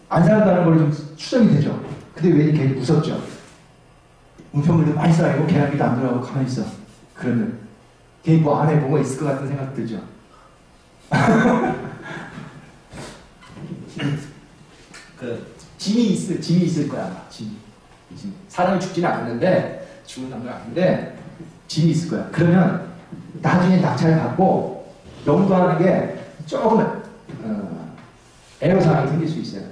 안 산다는 걸 좀 추정이 되죠. 근데 왜 이렇게 무섭죠? 우편물도 많이 쌓이고 계량기도 안 돌아가고 가만히 있어. 그러면 걔 뭐 안에 뭐가 있을 것 같은 생각 들죠. 짐이 있을 거야. 짐. 사람이 죽지는 않았는데 죽은 건 아닌데 짐이 있을 거야. 그러면 나중에 낙찰 받고 영도하는 게 조금 애로사항이 생길 수 있어요.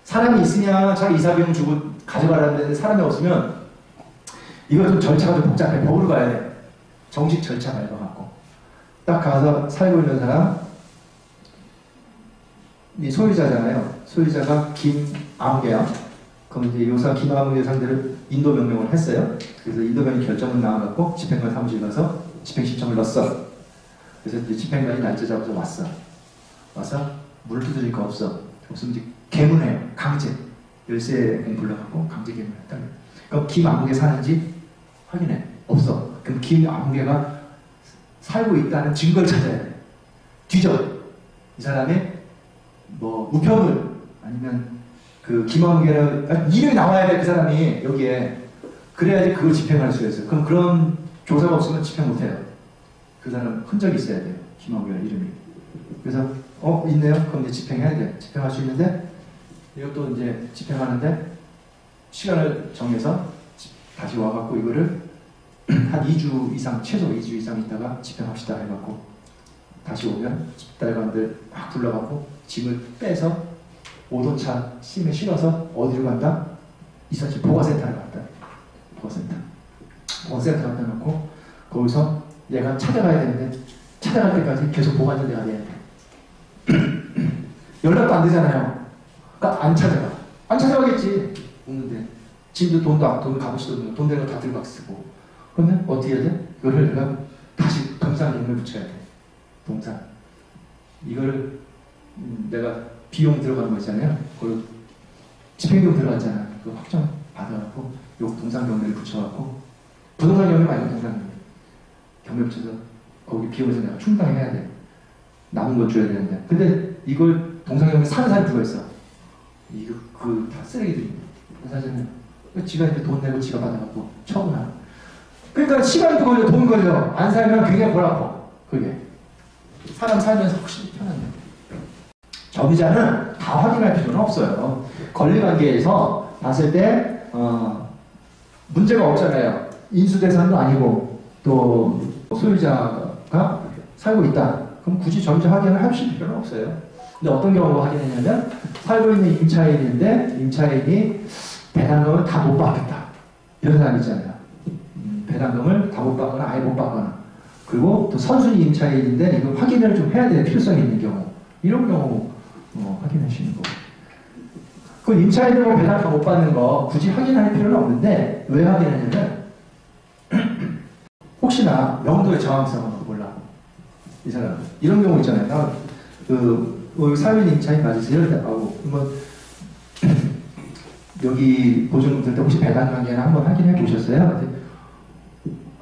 사람이 있으냐 자기 이사비용 주고 가져가라는 데는데 사람이 없으면 이거 좀 절차가 좀 복잡해. 법으로 가야 돼. 정식 절차 밟아갖고 딱 가서 살고 있는 사람 이 소유자잖아요. 소유자가 김아무개야. 그럼 이제 요사 김아무개 상대로 인도 명령을 했어요. 그래서 인도 명령 결정은 나와갖고 집행관 사무실 가서 집행 신청을 넣었어. 그래서 이제 집행관이 날짜 잡아서 왔어. 와서 물 두드릴 거 없어. 없으면 이제 개문해요. 강제. 열쇠 불러갖고 강제 개문했다. 그럼 김아무개 사는지 확인해. 없어. 그럼 김아무개가 살고 있다는 증거를 찾아야 돼. 뒤져. 이 사람이 뭐 우편물 아니면 그 김아무개가 이름이 나와야 돼. 그 사람이 여기에. 그래야지 그걸 집행할 수가 있어요. 그럼 그런 조사가 없으면 집행 못해요. 그 사람 흔적이 있어야 돼요. 김아무개 이름이. 그래서 있네요. 그럼 이제 집행해야 돼. 집행할 수 있는데 이것도 이제 집행하는데 시간을 정해서 다시 와갖고 이거를 한 2주 이상 최소 2주 이상 있다가 집행합시다 해갖고 다시 오면 집달관들 막 불러갖고 짐을 빼서 오도차 심에 실어서 어디로 간다? 이사지 보관센터를 갔다. 보관센터 갖다 놓고 거기서 얘가 찾아가야 되는데 찾아갈 때까지 계속 보관을 내야 돼. 연락도 안 되잖아요. 그러니까 안 찾아가. 안 찾아가겠지. 없는데 짐도 돈 값어치도 없는 돈 되는 거 다 들고 쓰고. 그러면 어떻게 해야 돼? 이거를 내가 다시 동상용을 붙여야 돼. 동상. 이거를 내가 비용 들어가는 거 있잖아요. 그걸 집행비용 들어갔잖아. 그거 확정 받아갖고 요 동상 경매를 붙여갖고 부동산 경매 말고 동상 경매 붙여서 거기 비용에서 내가 충당해야 돼. 남은 거 줘야 되는데. 근데 이걸 동상 경매 사는 사람이 누가 있어? 이거 다 쓰레기들이. 사실은 지가 이렇게 돈 내고 지가 받아갖고 처분하는. 그러니까 시간도 걸려, 돈 걸려. 안 살면 굉장히 골 아파. 그게 사람 살면서 훨씬 편한데. 점유자는 다 확인할 필요는 없어요. 권리관계에서 봤을 때 문제가 없잖아요. 인수대산도 아니고 또 소유자가 살고 있다. 그럼 굳이 점유자 확인을 하실 필요는 없어요. 근데 어떤 경우로 확인했냐면 살고 있는 임차인인데 임차인이 배당금을 다 못 받겠다. 이런 사람 있잖아요. 배당금을 다 못 받거나 아예 못 받거나. 그리고 또 선순위 임차인인데 이거 확인을 좀 해야 될 필요성이 있는 경우. 이런 경우 확인하시는 거. 그 임차인으로 배당 못 받는 거 굳이 확인할 필요는 없는데 왜 확인하냐면 혹시나 명도의 저항성은 몰라. 이 사람 이런 경우 있잖아요. 사회인 임차인 맞으세요? 이럴 때 뭐 여기 보증들 때 혹시 배당 관계나 한번 확인해 보셨어요?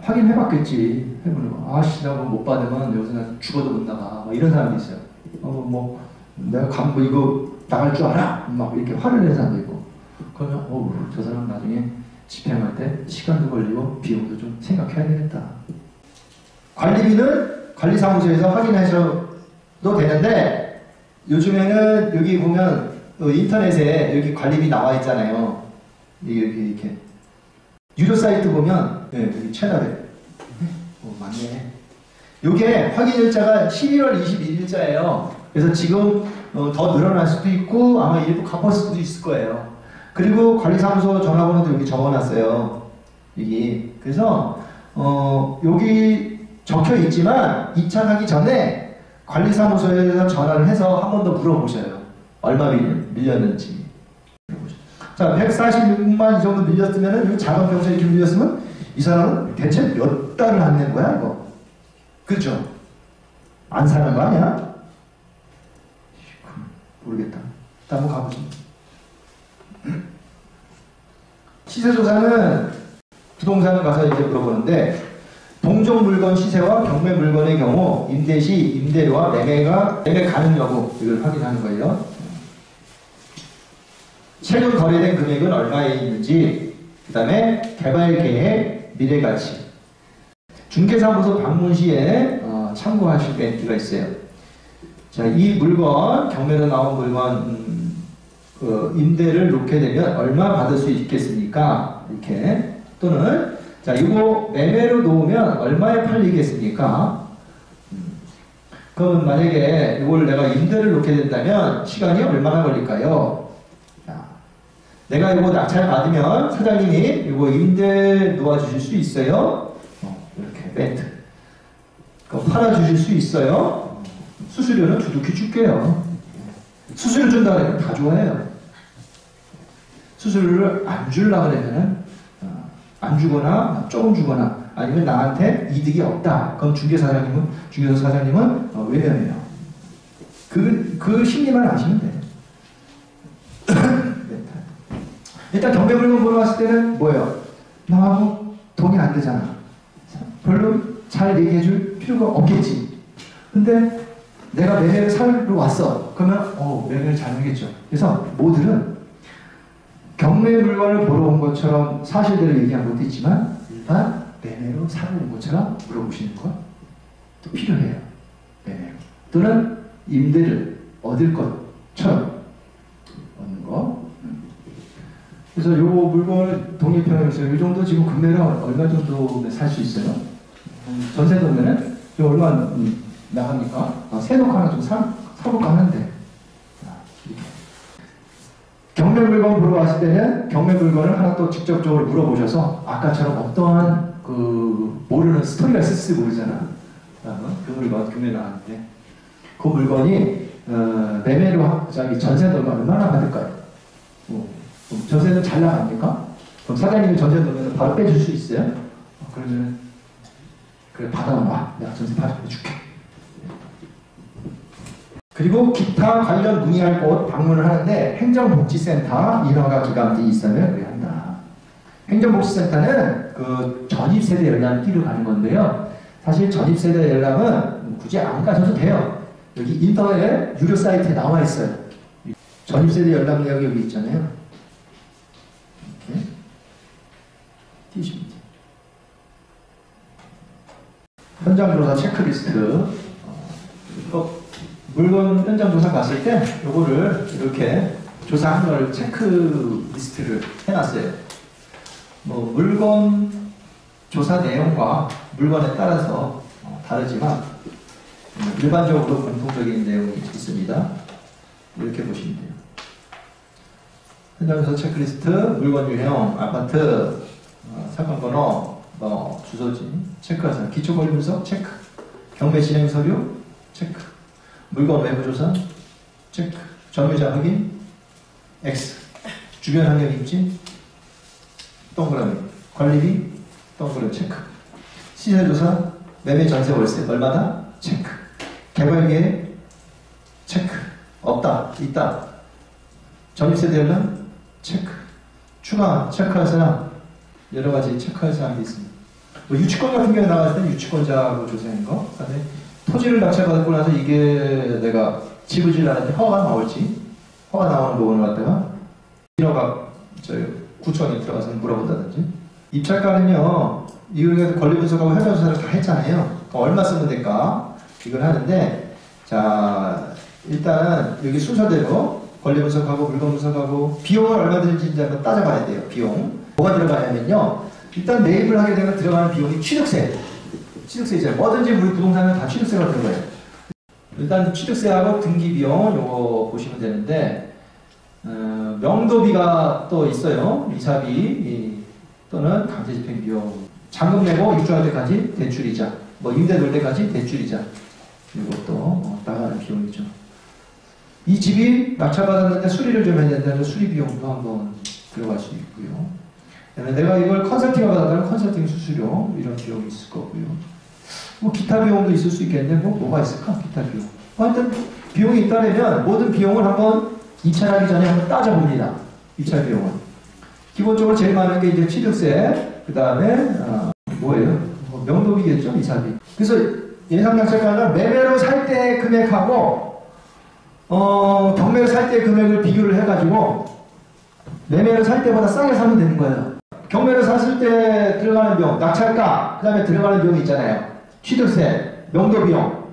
확인해 봤겠지. 해보는 거. 아씨 나 못 받으면 여기서 나 죽어도 못 나가. 막 이런 사람이 있어요. 내가 이거 나갈 줄 알아? 막 이렇게 화를 내는 사람도 있고. 그러면 저 사람 나중에 집행할 때 시간도 걸리고 비용도 좀 생각해야 되겠다. 관리비는 관리사무소에서 확인하셔도 되는데, 요즘에는 여기 보면 인터넷에 여기 관리비 나와 있잖아요. 이렇게 유료 사이트 보면 여기 채널에 맞네. 요게 확인일자가 11월 21일자예요. 그래서 지금 더 늘어날 수도 있고 아마 일부 갚을 수도 있을 거예요. 그리고 관리사무소 전화번호도 여기 적어놨어요. 여기. 그래서 여기 적혀 있지만 입찰하기 전에 관리사무소에서 전화를 해서 한 번 더 물어보셔요. 얼마 밀렸는지. 자, 146만 이 정도 밀렸으면, 이 작은 병사에 이렇게 밀렸으면 이 사람은 대체 몇 달을 안 낸 거야, 이거? 그렇죠? 안 사는 거 아니야? 모르겠다. 일단 한번 가보죠. 시세조사는 부동산을 가서 이제 물어보는데, 동종 물건 시세와 경매 물건의 경우 임대 시 임대료와 매매 가능 여부, 이걸 확인하는 거예요. 최근 거래된 금액은 얼마에 있는지, 그 다음에 개발 계획, 미래 가치. 중개사무소 방문 시에 참고하실 멘트가 있어요. 자, 이 물건, 경매로 나온 물건 임대를 놓게 되면 얼마 받을 수 있겠습니까? 이렇게. 또는 자, 이거 매매로 놓으면 얼마에 팔리겠습니까? 그럼 만약에 이걸 내가 임대를 놓게 된다면 시간이 얼마나 걸릴까요? 자, 내가 이거 낙찰 받으면 사장님이 이거 임대 놓아주실 수 있어요? 이렇게 멘트. 그럼 팔아주실 수 있어요? 수수료는 두둑히 줄게요. 수수료 준다 그러면 다 좋아해요. 수수료를 안 주려고 그러면은 안 주거나 조금 주거나 아니면 나한테 이득이 없다. 그럼 중개사 사장님은 외면해요. 그 심리만 아시면 돼요. 일단 경매 물건 보러 갔을 때는 뭐예요? 나하고 동의 안 되잖아. 별로 잘 얘기해 줄 필요가 없겠지. 근데 내가 매매를 사러 왔어. 그러면 매매를 잘 하겠죠. 그래서 모두는 경매 물건을 보러 온 것처럼 사실대로 얘기한 것도 있지만 일단 매매로 사러 온 것처럼 물어보시는 것도 필요해요. 매매로. 또는 임대를 얻을 것처럼 얻는 거. 그래서 요 물건을 독립형에서 이 정도 지금 금매를 얼마 정도 살 수 있어요? 전세 도면은 얼마 나갑니까? 세놓고 하나 좀 사볼까 하는데. 경매 물건 보러 왔을 때는 경매 물건을 하나 또 직접적으로 물어보셔서 아까처럼 어떠한 모르는 스토리가 있을지 모르잖아. 그 물건 경매 나왔는데 그 물건이 매매로 전세 넣으면 얼마나 받을까요? 전세는 잘 나갑니까? 그럼 사장님이 전세 넣으면 바로 빼줄 수 있어요? 그러면 그래 받아와. 내가 전세 받아줄게. 그리고 기타 관련 문의할 곳 방문을 하는데 행정복지센터 인허가 기관이 있으면 의뢰한다. 행정복지센터는 그 전입세대 열람 뛰러 가는 건데요. 사실 전입세대 열람은 굳이 안 가셔도 돼요. 여기 인터넷 유료 사이트에 나와 있어요. 전입세대 열람 내역이 여기 있잖아요. 이렇게 띄우시면 돼요. 현장조사 체크리스트. 물건 현장 조사 갔을 때 요거를 이렇게 조사한 걸 체크리스트를 해놨어요. 물건 조사 내용과 물건에 따라서 다르지만 일반적으로 공통적인 내용이 있습니다. 이렇게 보시면 돼요. 현장 조사 체크리스트, 물건 유형, 아파트, 사건 번호, 주소지 체크하세요. 기초 권리 분석 체크, 경매 진행 서류 체크. 물건 외부 조사, 체크. 점유자 확인, X. 주변 환경 입지, 동그라미. 관리비, 동그라미, 체크. 시세 조사, 매매 전세 월세, 얼마다? 체크. 개발 계획, 체크. 없다, 있다. 전입세 대열람, 체크. 추가, 체크할 사람, 여러 가지 체크할 사람이 있습니다. 유치권 같은 경우에 나왔을 때 유치권자하고 조사한 거. 그다음에 토지를 낙찰받고 나서 이게 내가 집을 지으려는데 허가가 나올지, 허가 나오는 부분을 갖다가 인허가 저희 구청에 들어가서 물어본다든지. 입찰가는요, 이걸 권리 분석하고 현장 조사를 다 했잖아요. 얼마 쓰면 될까? 이걸 하는데, 자, 일단 여기 순서대로 권리 분석하고 물건 분석하고 비용을 얼마 드는지 한번 따져봐야 돼요. 비용. 뭐가 들어가냐면요. 일단 매입을 하게 되면 들어가는 비용이 취득세. 취득세죠. 뭐든지 우리 부동산은 다 취득세가 들어가요. 일단 취득세하고 등기 비용 요거 보시면 되는데, 명도비가 또 있어요. 이사비 또는 강제 집행 비용. 잔금 내고 입주할 때까지 대출이자, 뭐 임대 돌 때까지 대출이자. 이것도 나가는 비용이죠. 이 집이 낙찰받았는데 수리를 좀 해야 된다면 수리 비용도 한번 들어갈 수 있고요. 내가 이걸 컨설팅을 받았다면 컨설팅 수수료 이런 비용이 있을 거고요. 뭐 기타 비용도 있을 수 있겠는데 뭐가 있을까? 기타 비용. 하여튼 비용이 있다면 모든 비용을 한번 입찰하기 전에 한번 따져봅니다. 입찰 비용은. 기본적으로 제일 많은 게 이제 취득세, 그 다음에 뭐예요? 명도비겠죠, 이사비. 그래서 예상 낙찰가는 매매로 살 때 금액하고 경매로 살 때 금액을 비교를 해가지고 매매로 살 때보다 싸게 사면 되는 거예요. 경매로 샀을 때 들어가는 비용, 낙찰가, 그 다음에 들어가는 비용이 있잖아요. 취득세, 명도비용.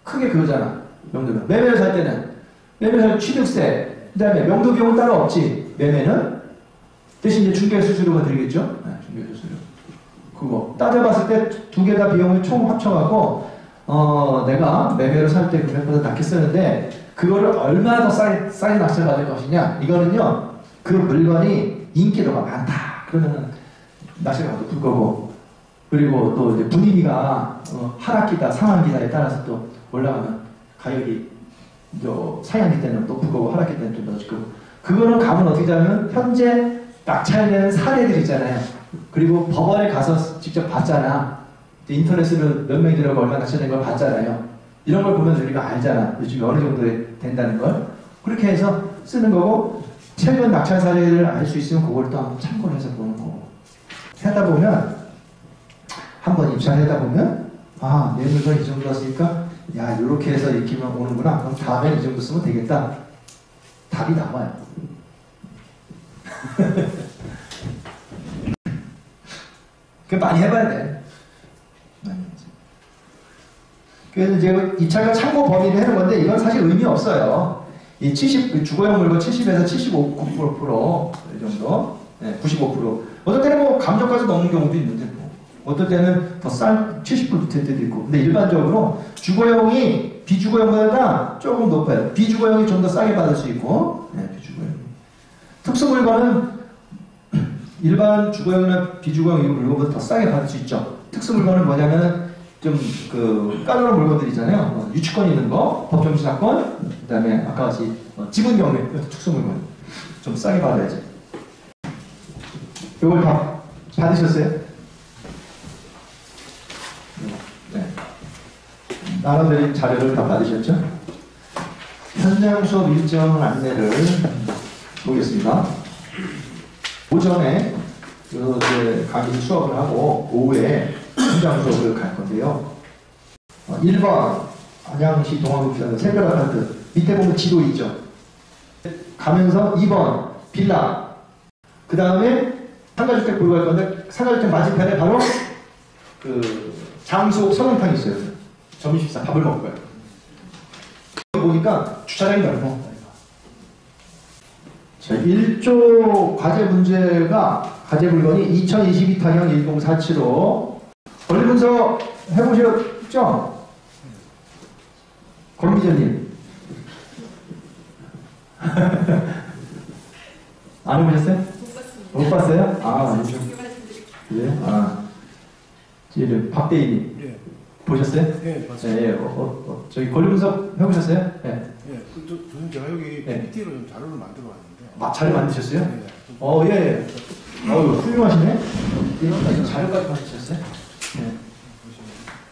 크게 그거잖아. 명도비용. 매매로 살 때는 매매로 살 취득세, 그 다음에 명도비용은 따로 없지. 매매는 대신 이제 중개수수료가 들겠죠. 네, 중개수수료. 그거 따져봤을 때 두 개 다 비용을 총 합쳐갖고 내가 매매로 살 때 금액보다 낮게 쓰는데 그거를 얼마나 더 싸게 낙찰받을 것이냐. 이거는요, 그 물건이 인기도가 많다. 그러면 낙찰가 높을 거고, 그리고 또 이제 분위기가 하락기다, 상한기다에 따라서 또 올라가면 가격이 상한기 때는 높을 거고, 하락기 때는 좀 낮을 거고. 그거는 감은 어떻게 하면 현재 낙찰되는 사례들 있잖아요. 그리고 법원에 가서 직접 봤잖아. 인터넷으로 몇 명이 들어가고 얼마 낙찰된 걸 봤잖아요. 이런 걸 보면 우리가 알잖아. 요즘 어느 정도 된다는 걸. 그렇게 해서 쓰는 거고, 최근 낙찰 사례를 알 수 있으면 그걸 또 한번 참고를 해서 보는 거고. 하다 보면, 한번 입찰하다 보면, 내 물건 이 정도 썼으니까, 야, 요렇게 해서 익히면 오는구나. 그럼 다음엔 이 정도 쓰면 되겠다. 답이 나와요. 그 많이 해봐야 돼. 그래서 이제 입찰가 참고 범위를 해놓은 건데 이건 사실 의미 없어요. 이 주거용 물건 70에서 75% 이 정도, 네, 95%. 어떨 때는 뭐 감정까지 넘는 경우도 있는데 뭐 어떨 때는 더 싼 70% 될 때도 있고. 근데 일반적으로 주거용이 비주거용보다 조금 높아요. 비주거용이 좀 더 싸게 받을 수 있고, 네, 비주거용. 특수 물건은 일반 주거용이나 비주거용 물건보다 더 싸게 받을 수 있죠. 특수 물건은 뭐냐면 좀 까다로운 물건들 있잖아요. 유치권 있는 거, 법정지 사건, 그 다음에 아까 같이 지분 경매, 특수 물건 좀 싸게 받아야지. 이걸 다 받으셨어요? 네. 나눠드린 자료를 다 받으셨죠? 현장 수업 일정 안내를 보겠습니다. 오전에 이제 강의 수업을 하고 오후에 현장 수업을 갈 건데요. 1번 안양시 동아급시장 새별 아파트 밑에 보면 지도 있죠. 가면서 2번 빌라, 그 다음에 상가주택 보고 갈 건데 상가주택 맞은편에 바로 그 장수옥 설렁탕이 있어요. 점심식사 밥을 먹을 거예요. 보니까 주차장이 넓어. 자, 1조 과제 문제가 과제 물건이 2022타경 1047호 권리 분석 해보셨죠? 권기자님 안 해보셨어요? 못 봤어요? 아니죠. 예? 이제 박대희님 예. 보셨어요? 네, 봤어요. 예, 저기 권리 분석 해보셨어요? 예. 예, 저는 제가 여기 PPT로 좀 자료를 만들어 왔는데. 잘 만드셨어요? 네. 예. 훌륭하시네. 이런 자료까지 만드셨어요?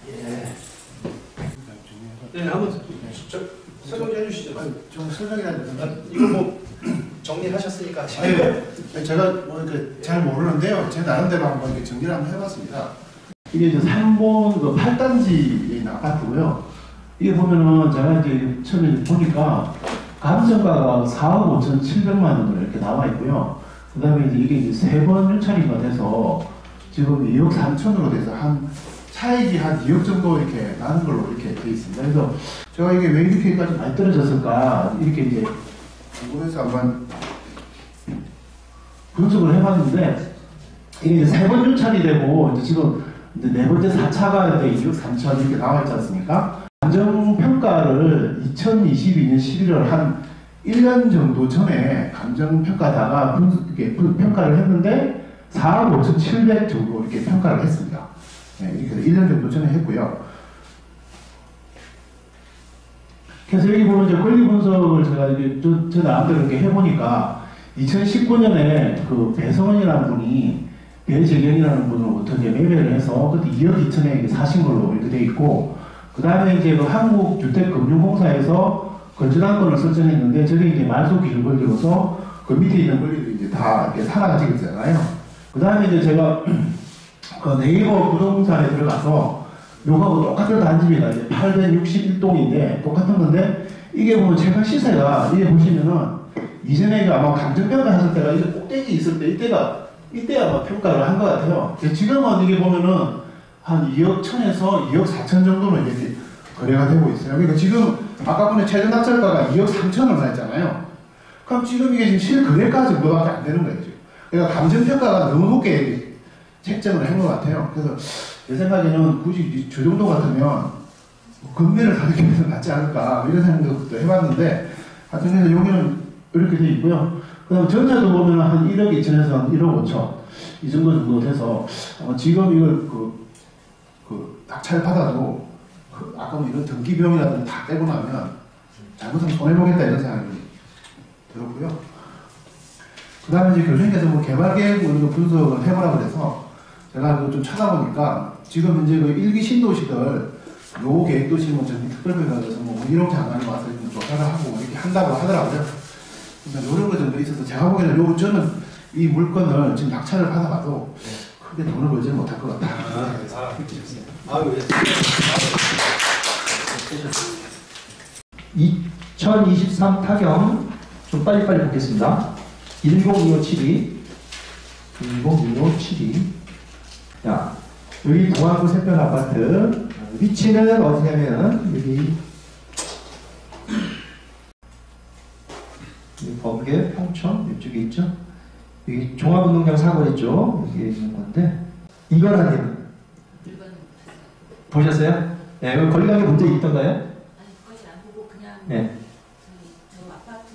예. 네, 한번 설명해 주시죠. 좀 설명이라는 이거 뭐 정리하셨으니까. 제가 뭐 이렇게 잘 모르는데요. 제 나름대로 한번 이렇게 정리를 한번 해봤습니다. 이게 이제 3번 그 8단지 아파트고요. 이게 보면은 제가 이제 처음에 보니까 감정가가 4억 5,700만 원으로 이렇게 나와 있고요. 그 다음에 이게 이제 3번 유찰이가 돼서 지금 2억 3천으로 돼서 한 차익이 한 2억 정도 이렇게 나는 걸로 이렇게 되어 있습니다. 그래서 제가 이게 왜 이렇게까지 많이 떨어졌을까 이렇게 이제 궁금해서 한번 분석을 해봤는데 이게 이제 3번 유찰이 되고 이제 지금 이제 4번째 4차가 이제 2억 3천 이렇게 나와 있지 않습니까? 감정평가를 2022년 11월 한 1년 정도 전에 감정평가다가 이렇게 평가를 했는데 4억 5,700 정도 이렇게 평가를 했습니다. 네, 이렇게 1년 정도 전에 했고요. 그래서 여기 보면 이제 권리 분석을 제가 이제 저 나름대로 이렇게 해보니까 2019년에 그 배성원이라는 분이 배재경이라는 분을 어떻게 매매를 해서 그때 2억 2천에 사신 걸로 이렇게 돼 있고 그 다음에 이제 그 한국주택금융공사에서 건전한권을 설정했는데 저게 이제 말소 기준 걸려서 그 밑에 있는 권리도 이제 다 이렇게 사라지고 있잖아요. 그 다음에 이제 제가 그 네이버 부동산에 들어가서 요거하고 똑같은 단지가 이제 861동인데 똑같은 건데 이게 보면 최근 시세가 이게 보시면은 이전에 아마 감정평가 했을 때가 이제 꼭대기 있을 때 이때 아마 평가를 한 것 같아요. 지금은 이게 보면은 한 2억 1천에서 2억 4천 정도는 이렇게 거래가 되고 있어요. 그러니까 지금 아까 보면 최저 낙찰가가 2억 3천 얼마 했잖아요. 그럼 지금 이게 지금 실거래가 정도밖에 안 되는 거예요. 그러니까 감정평가가 너무 높게 책정을 한 것 같아요. 그래서 제 생각에는 굳이 저 정도 같으면 금매를 사는 게 낫지 않을까 이런 생각도 해봤는데 하여튼 그래서 여기는 이렇게 돼 있고요. 그 다음에 전체도 보면 한 1억 2천에서 한 1억 5천 이 정도 돼서 지금 이걸 그 낙찰 받아도 아까 뭐 이런 등기 비용이라든지 다 떼고 나면 잘못하면 손해보겠다 이런 생각이 들었고요. 그 다음에 이제 교수님께서 뭐 개발 계획 이런 분석을 해보라고 그래서 제가 이거 좀 찾아보니까 지금 이제 그 1기 신도시들 요 계획도시 뭐 전기 특별회의에서 뭐 문희룡 장관이 와서 좀 조사를 하고 이렇게 한다고 하더라고요. 그러니까 이런 거 정도 있어서 제가 보기에는 요 저는 이 물건을 지금 낙찰을 받아봐도 크게 돈을 벌지는 못할 것 같다. 아유, 예. 2023 타경 좀 빨리빨리 보겠습니다. 10257이 10257이 자, 여기 동안구 새별 아파트 위치는 어디냐면 여기 범계, 평촌 이쪽에 있죠. 여기 종합운동장 사거리 쪽 여기 있는 건데 이거라는 보셨어요? 네, 거리감에 문제 있던가요? 아니, 그것이 안 보고 그냥 네. 저 아파트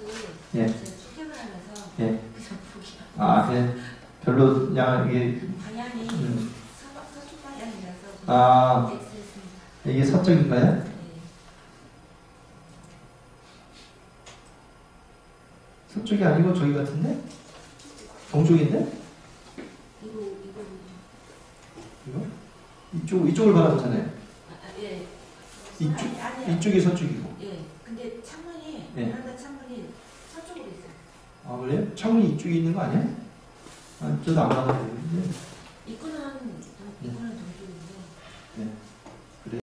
네. 수색을 하면서 네. 그래서 보기 아, 네. 별로 그냥 이게 방향이 서쪽 방향이라서 아, X했습니다. 이게 서쪽인가요? 네. 서쪽이 아니고 저기 같은데? 동쪽인데? 이거? 이쪽을 바라보잖아요. 예. 이쪽이 서쪽이고. 예. 근데 창문이 예. 베란다 창문이 서쪽으로 있어요. 아, 그래요? 창문이 이쪽에 있는 거 아니야? 아, 저도 안 받아보는데. 입구는 동쪽인데. 네. 그래.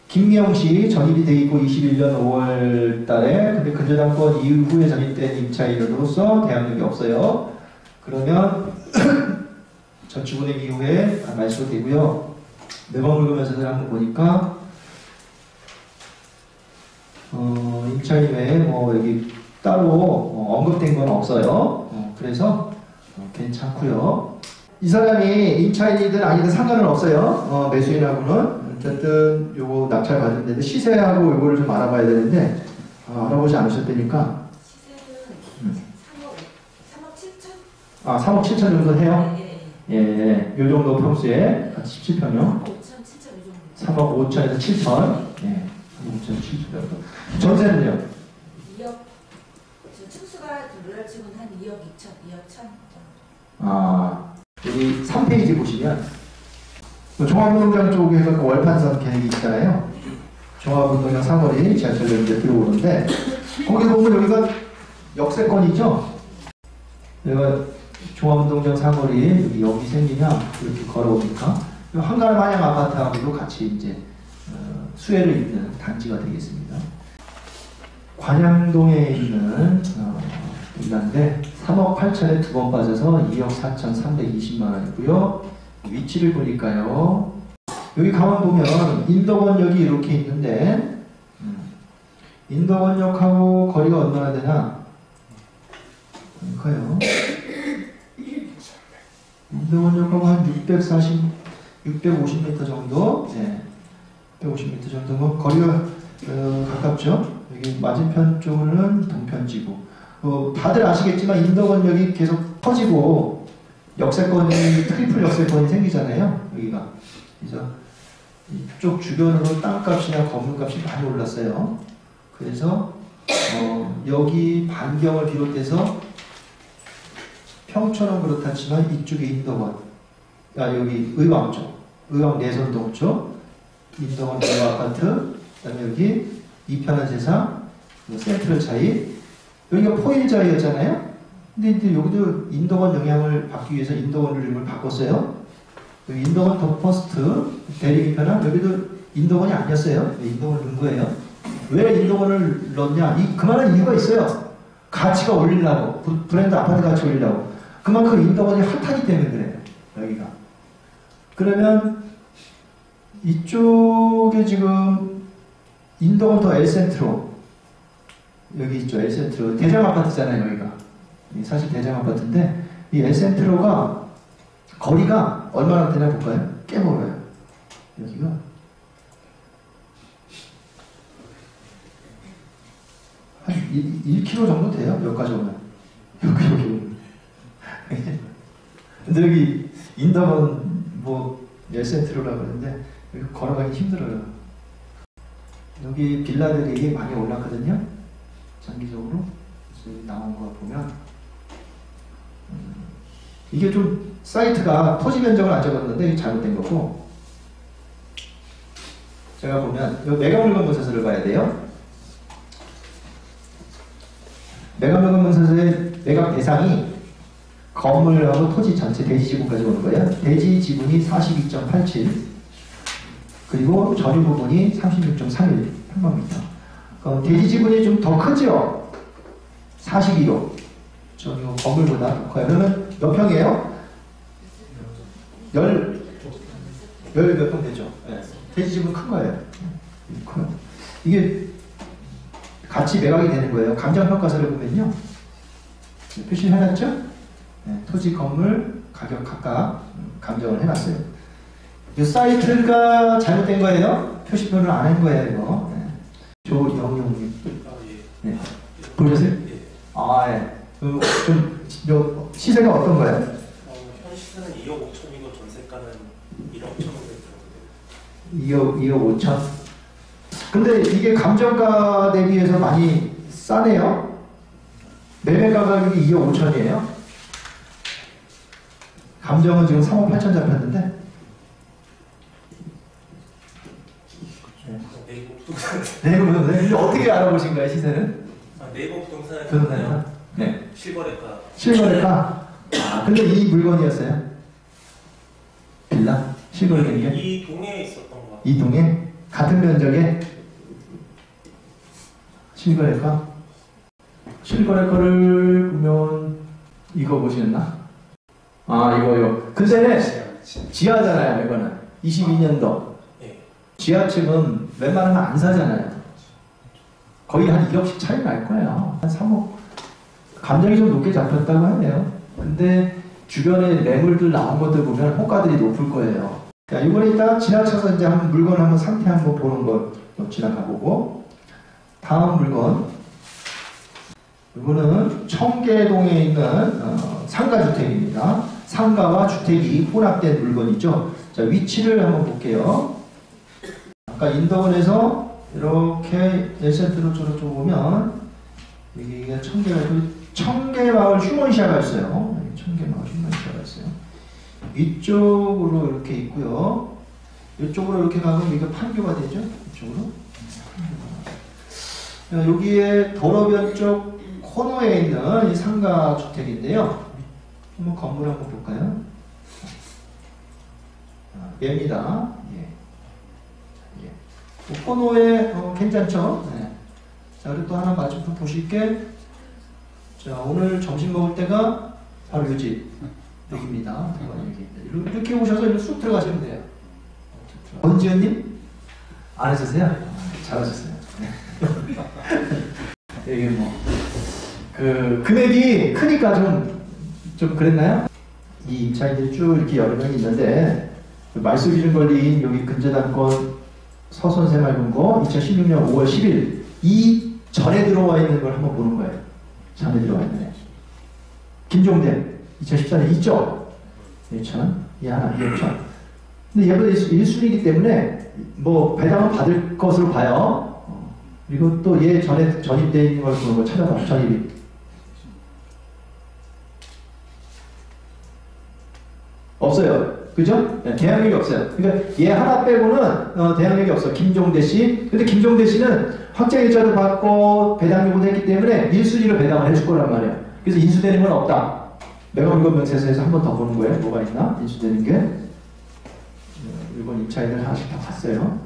김미영 씨 전입이 돼 있고 21년 5월 달에 근데 근저당권 이후에 전입된 임차인으로서 대항력이 없어요. 그러면 저축은행 이후에 말소 되고요. 매번 물으면서 한번 보니까 임차인 외에 뭐 여기 따로 언급된 건 없어요. 그래서 괜찮고요. 이 사람이 임차인이든 아니든 상관은 없어요. 매수인하고는 어쨌든 요거 낙찰 받은데 시세하고 요거를 좀 알아봐야 되는데 알아보지 않으셨다니까. 시세는 3억 7천? 아, 3억 7천 정도 해요? 예. 예, 요 정도 평수에 한 17평요. 5천, 7천 이 정도. 3억 5천에서 7천. 예, 3억 5천, 7천 정도. 전세는요? 2억. 층수가 놀랄치고는 한 2억 2천, 2억 1천. 아, 여기 3페이지 보시면 종합운동장 쪽에서 그 월판선 계획이 있잖아요. 종합운동장 사거리 지하철로 이제 들어오는데 거기 보면 여기가 역세권이죠. 내가 종합운동장 사거리 여기 생기냐 이렇게 걸어오니까 한가람 한양 아파트하고도 같이 이제 수혜를 입는 단지가 되겠습니다. 관양동에 있는 빌라인데 3억 8천에 두 번 빠져서 2억 4,320만 원이고요. 위치를 보니까요. 여기 가만 보면 인덕원역이 이렇게 있는데 인덕원역하고 거리가 얼마나 되나? 커요. 인덕원역하고 한 650m 정도? 네. 150m 정도면 거리가 가깝죠? 여기 맞은편 쪽으로는 동편지구. 다들 아시겠지만 인덕원역이 계속 터지고 역세권이 트리플 역세권이 생기잖아요. 여기가. 그래서 이쪽 주변으로 땅값이나 건물값이 많이 올랐어요. 그래서 여기 반경을 비롯해서 평촌은 그렇다지만 이쪽에 인덕원, 여기 의왕 쪽, 의왕 내선동 쪽, 인덕원 대로 아파트, 그다음에 여기 이편한 세상, 센트럴 차이, 여기가 포일자이였잖아요. 근데 이제 여기도 인덕원 영향을 받기 위해서 인덕원 이름을 바꿨어요. 여기 인덕원 더 퍼스트 대리 이편한 여기도 인덕원이 아니었어요. 인덕원을 넣은 거예요. 왜 인덕원을 넣냐? 그만한 이유가 있어요. 가치가 올리려고, 브랜드 아파트 가치 올리려고. 그만큼 인덕원이 핫하기 때문에 그래요. 여기가. 그러면 이쪽에 지금 인덕원 더 엘센트로 여기 있죠. 엘센트로 대장 아파트잖아요. 여기가 사실 대장 아파트인데 이 엘센트로가 거리가 얼마나 되나 볼까요? 꽤 멀어요. 여기가 한 1km 정도 돼요. 여기까지 오면 여기 근데 여기 인덕원 뭐 엘센트로라고 그러는데 여기 걸어가기 힘들어요. 여기 빌라들이 많이 올랐거든요. 장기적으로 나온 거 보면 이게 좀 사이트가 토지 변경을 안 적었는데 잘못된 거고, 제가 보면 이 매각물건문서서를 봐야 돼요. 매각물건문서서의 매각 대상이 건물하고 토지 전체 대지 지분까지 오는 거예요. 대지 지분이 42.87 그리고 전유 부분이 36.31 평방미터. 대지 지분이 좀 더 크죠? 42호. 전유 건물보다 커요. 그러면 몇 평이에요? 열 몇 평 되죠? 네. 대지 지분 큰 거예요. 커요. 이게 같이 매각이 되는 거예요. 감정평가서를 보면요. 표시를 해놨죠? 네. 토지 건물 가격 각각 감정을 해놨어요. 이 사이트가 잘못된 거예요. 표시표를 안 한 거예요. 이거. 네. 조영용님. 네. 보셨어요? 예. 좀 시세가 어떤 거예요? 현 시세는 2억 5천이고 전세가는 1억 1,500 2억 5천. 근데 이게 감정가 대비해서 많이 싸네요. 매매가 가격이 2억 5천이에요. 감정은 지금 3억 8천 잡혔는데. 네이버 부동산. 네이버 근데 어떻게 알아보신 거예요, 시세는? 네이버 부동산에 부동산이요? 네. 실거래가. 실거래가? 근데 이 물건이었어요? 빌라? 실거래된 게? 이 동에 있었던 것 같아요. 이 동에? 같은 면적에? 실거래가? 실거래가를 보면 이거 보시겠나? 이거. 근데 지하잖아요, 이거는. 22년도. 네. 지하층은 웬만하면 안 사잖아요. 거의 한 1억씩 차이 날 거예요. 한 3억. 감정이 좀 높게 잡혔다고 하네요. 근데 주변에 매물들 나온 것들 보면 호가들이 높을 거예요. 자, 이번에 일단 지나쳐서 이제 한번 물건 한번 상태 한번 보는 거 지나가 보고, 다음 물건. 이거는 청계동에 있는 상가주택입니다. 상가와 주택이 혼합된 물건이죠. 자, 위치를 한번 볼게요. 아까 인덕원에서 이렇게 엘센트로 저쪽 오면 여기가 청계마을 휴먼시아가 있어요. 청계마을 휴먼시아가 있어요. 이쪽으로 이렇게 있고요. 이쪽으로 이렇게 가면 여기가 판교가 되죠. 이쪽으로. 여기에 도로변 쪽 코너에 있는 이 상가 주택인데요. 한번 건물 한번 볼까요? 얘입니다. 코너에 괜찮죠? 네. 자, 그리고 또 하나 마침 또 보실게. 자, 오늘 점심 먹을 때가 바로 이 집. 여기입니다. 이렇게 오셔서 이렇게 쑥 들어가시면 돼요. 권지현님? 안 하셨어요? 잘하셨어요. 이게 뭐, 금액이 크니까 좀 그랬나요? 이 임차인들이 쭉 이렇게 여러 명이 있는데, 말소 기준 권리인 여기 근저당권 서손새마을금고 2016년 5월 10일 이 전에 들어와 있는 걸 한번 보는 거예요. 전에 들어와 있는 애. 김종대 2014년 있죠? 1천, 이 하나, 2천. 근데 얘도 1순위이기 때문에 뭐 배당을 받을 것으로 봐요. 그리고 또 얘 전에 전입되어 있는 걸 보는 거 찾아봐. 전입이. 없어요. 그죠? 네, 대항력이 없어요. 그러니까 얘 하나 빼고는 대항력이 없어. 김종대 씨. 근데 김종대 씨는 확정일자도 받고 배당 요구도 했기 때문에 1순위로 배당을 해줄 거란 말이에요. 그래서 인수되는 건 없다. 매각물건명세서에서 한 번 더 보는 거예요. 뭐가 있나? 인수되는 게. 이번 임차인을 하나씩 다 봤어요.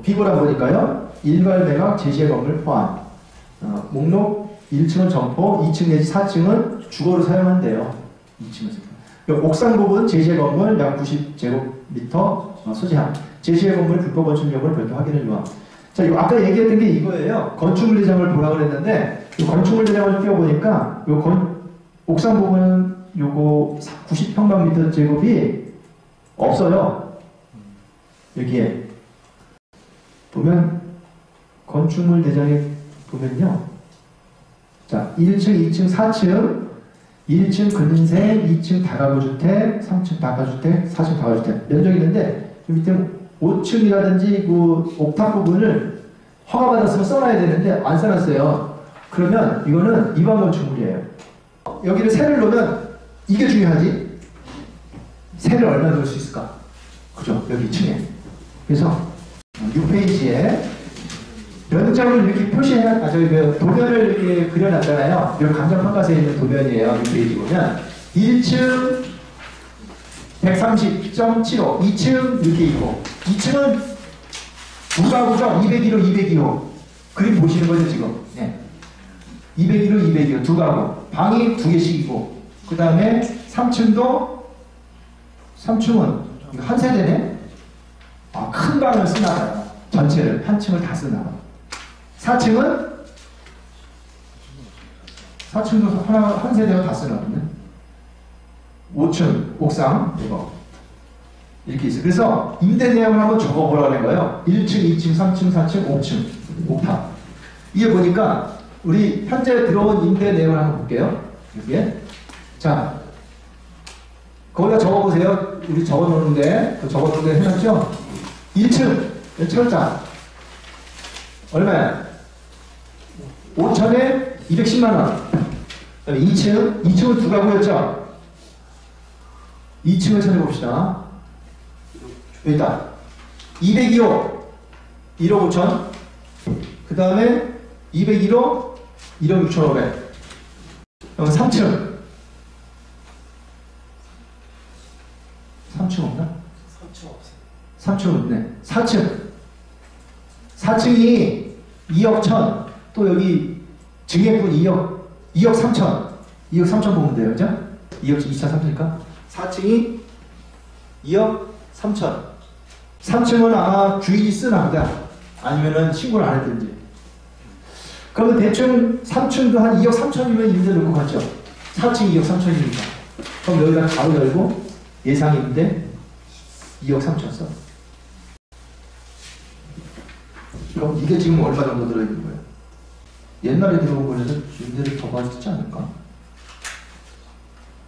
비고라 보니까요. 일괄 매각 제시의 건물 포함. 목록 1층은 점포, 2층 내지 4층은 주거로 사용한대요. 2층에서. 옥상 부분 제시의 건물 약 90제곱미터 소지함. 제시의 건물 불법 건축 여부를 별도 확인을 요함. 자, 아까 얘기했던 게 이거예요. 건축물 대장을 보라고 그랬는데, 이 건축물 대장을 띄워보니까, 옥상 부분은 요거 90평방미터 제곱이 없어요. 여기에. 보면, 건축물 대장에 보면요. 자, 1층, 2층, 4층, 1층 근생, 2층 다가구주택, 3층 다가주택, 4층 다가주택. 면적이 있는데, 그 밑에 5층이라든지 그 옥탑 부분을 허가받았으면 써놔야 되는데 안 써놨어요. 그러면 이거는 위반 건축물이에요. 여기를 세를 놓으면 이게 중요하지. 세를 얼마나 넣을 수 있을까? 그죠? 여기 2층에. 그래서 6페이지에 면적을 이렇게 도면을 이렇게 그려놨잖아요. 이 감정평가서에 있는 도면이에요. 6페이지 보면 1층 130.75, 2층 이렇게 있고, 2층은 두 가구죠? 201호, 202호. 그림 보시는 거죠, 지금? 네. 201호, 202호, 두 가구. 방이 두 개씩이고, 그 다음에 3층은 한 세대네? 아, 큰 방을 쓰나봐요. 전체를, 한 층을 다 쓰나봐요. 4층도 한 세대가 다 쓰나보네. 5층, 옥상, 이거. 이렇게 있어요. 그래서 임대 내역을 한번 적어보라는 거예요. 1층, 2층, 3층, 4층, 5층, 옥탑. 이게 보니까, 우리 현재 들어온 임대 내역을 한번 볼게요. 여기에. 자, 거기다 적어보세요. 우리 적어놓는데, 해놨죠? 1층, 철장. 얼마야? 5천에 210만원. 2층은 두 가구였죠? 2층을 찾아봅시다. 여기 있다. 202호 1억 5천. 그 다음에 201호 1억 6,500. 그럼 3층. 3층 없나? 3층 없어요. 3층 없네. 4층이 2억 1천. 또 여기 증액분 2억 3천. 2억 3천 보면 돼요. 그죠? 2억 2천 3천이니까. 4층이 2억 3천. 3층은 아마 주인이 쓰나 보다. 아니면은 신고를 안 했든지. 그러면 대충 3층도 한 2억 3천이면 임대 놓고 갔죠. 4층이 2억 3천이니까. 그럼 여기다 바로 열고 예상 임대 2억 3천 써. 그럼 이게 지금 얼마 정도 들어있는 거예요? 옛날에 들어온 거에서 임대를 더 받지 않을까?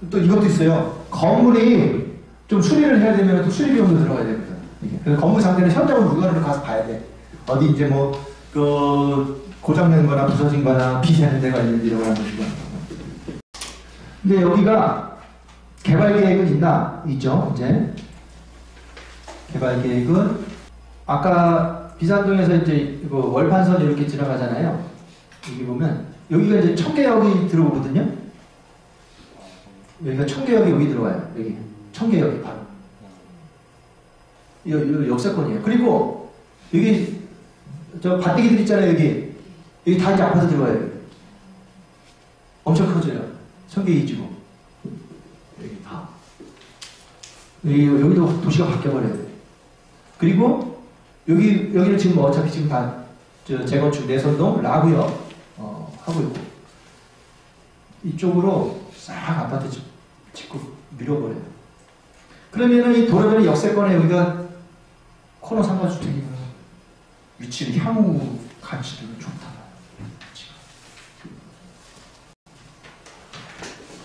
또 이것도 있어요. 건물이 좀 수리를 해야 되면 또 수리비용도 들어가야 되거든. 그래서 건물 상태는 현장을 물건을 가서 봐야 돼. 어디 이제 고장난 거나 부서진 거나 비세는 데가 있는지 이런 걸 한번 보고. 근데 여기가 개발 계획은 있나? 있죠, 이제. 개발 계획은 아까 비산동에서 이제 월판선 이렇게 지나가잖아요. 여기 보면 여기가 이제 청계역이 들어오거든요. 여기가 청계역이 여기 들어와요. 여기 청계역이 바로. 이거 역세권이에요. 그리고 여기 저 밭대기들 있잖아요. 여기 다 이제 아파트 들어와요. 엄청 커져요. 청계이지구. 여기 다. 여기도 도시가 바뀌어버려야 돼. 그리고 여기는 지금 어차피 지금 다 재건축 내선동 라구역 하고 있고 이쪽으로 싹 아파트 짓고 밀어버려요. 그러면은 이 도로변의 역세권에 여기가 코너 상가주택이면 위치는 향후 가치도 좋다.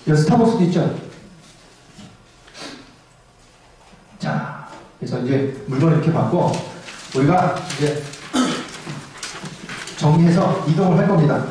여기 스타벅스도 있죠. 자, 그래서 이제 물건 이렇게 받고 우리가 이제 정리해서 이동을 할 겁니다.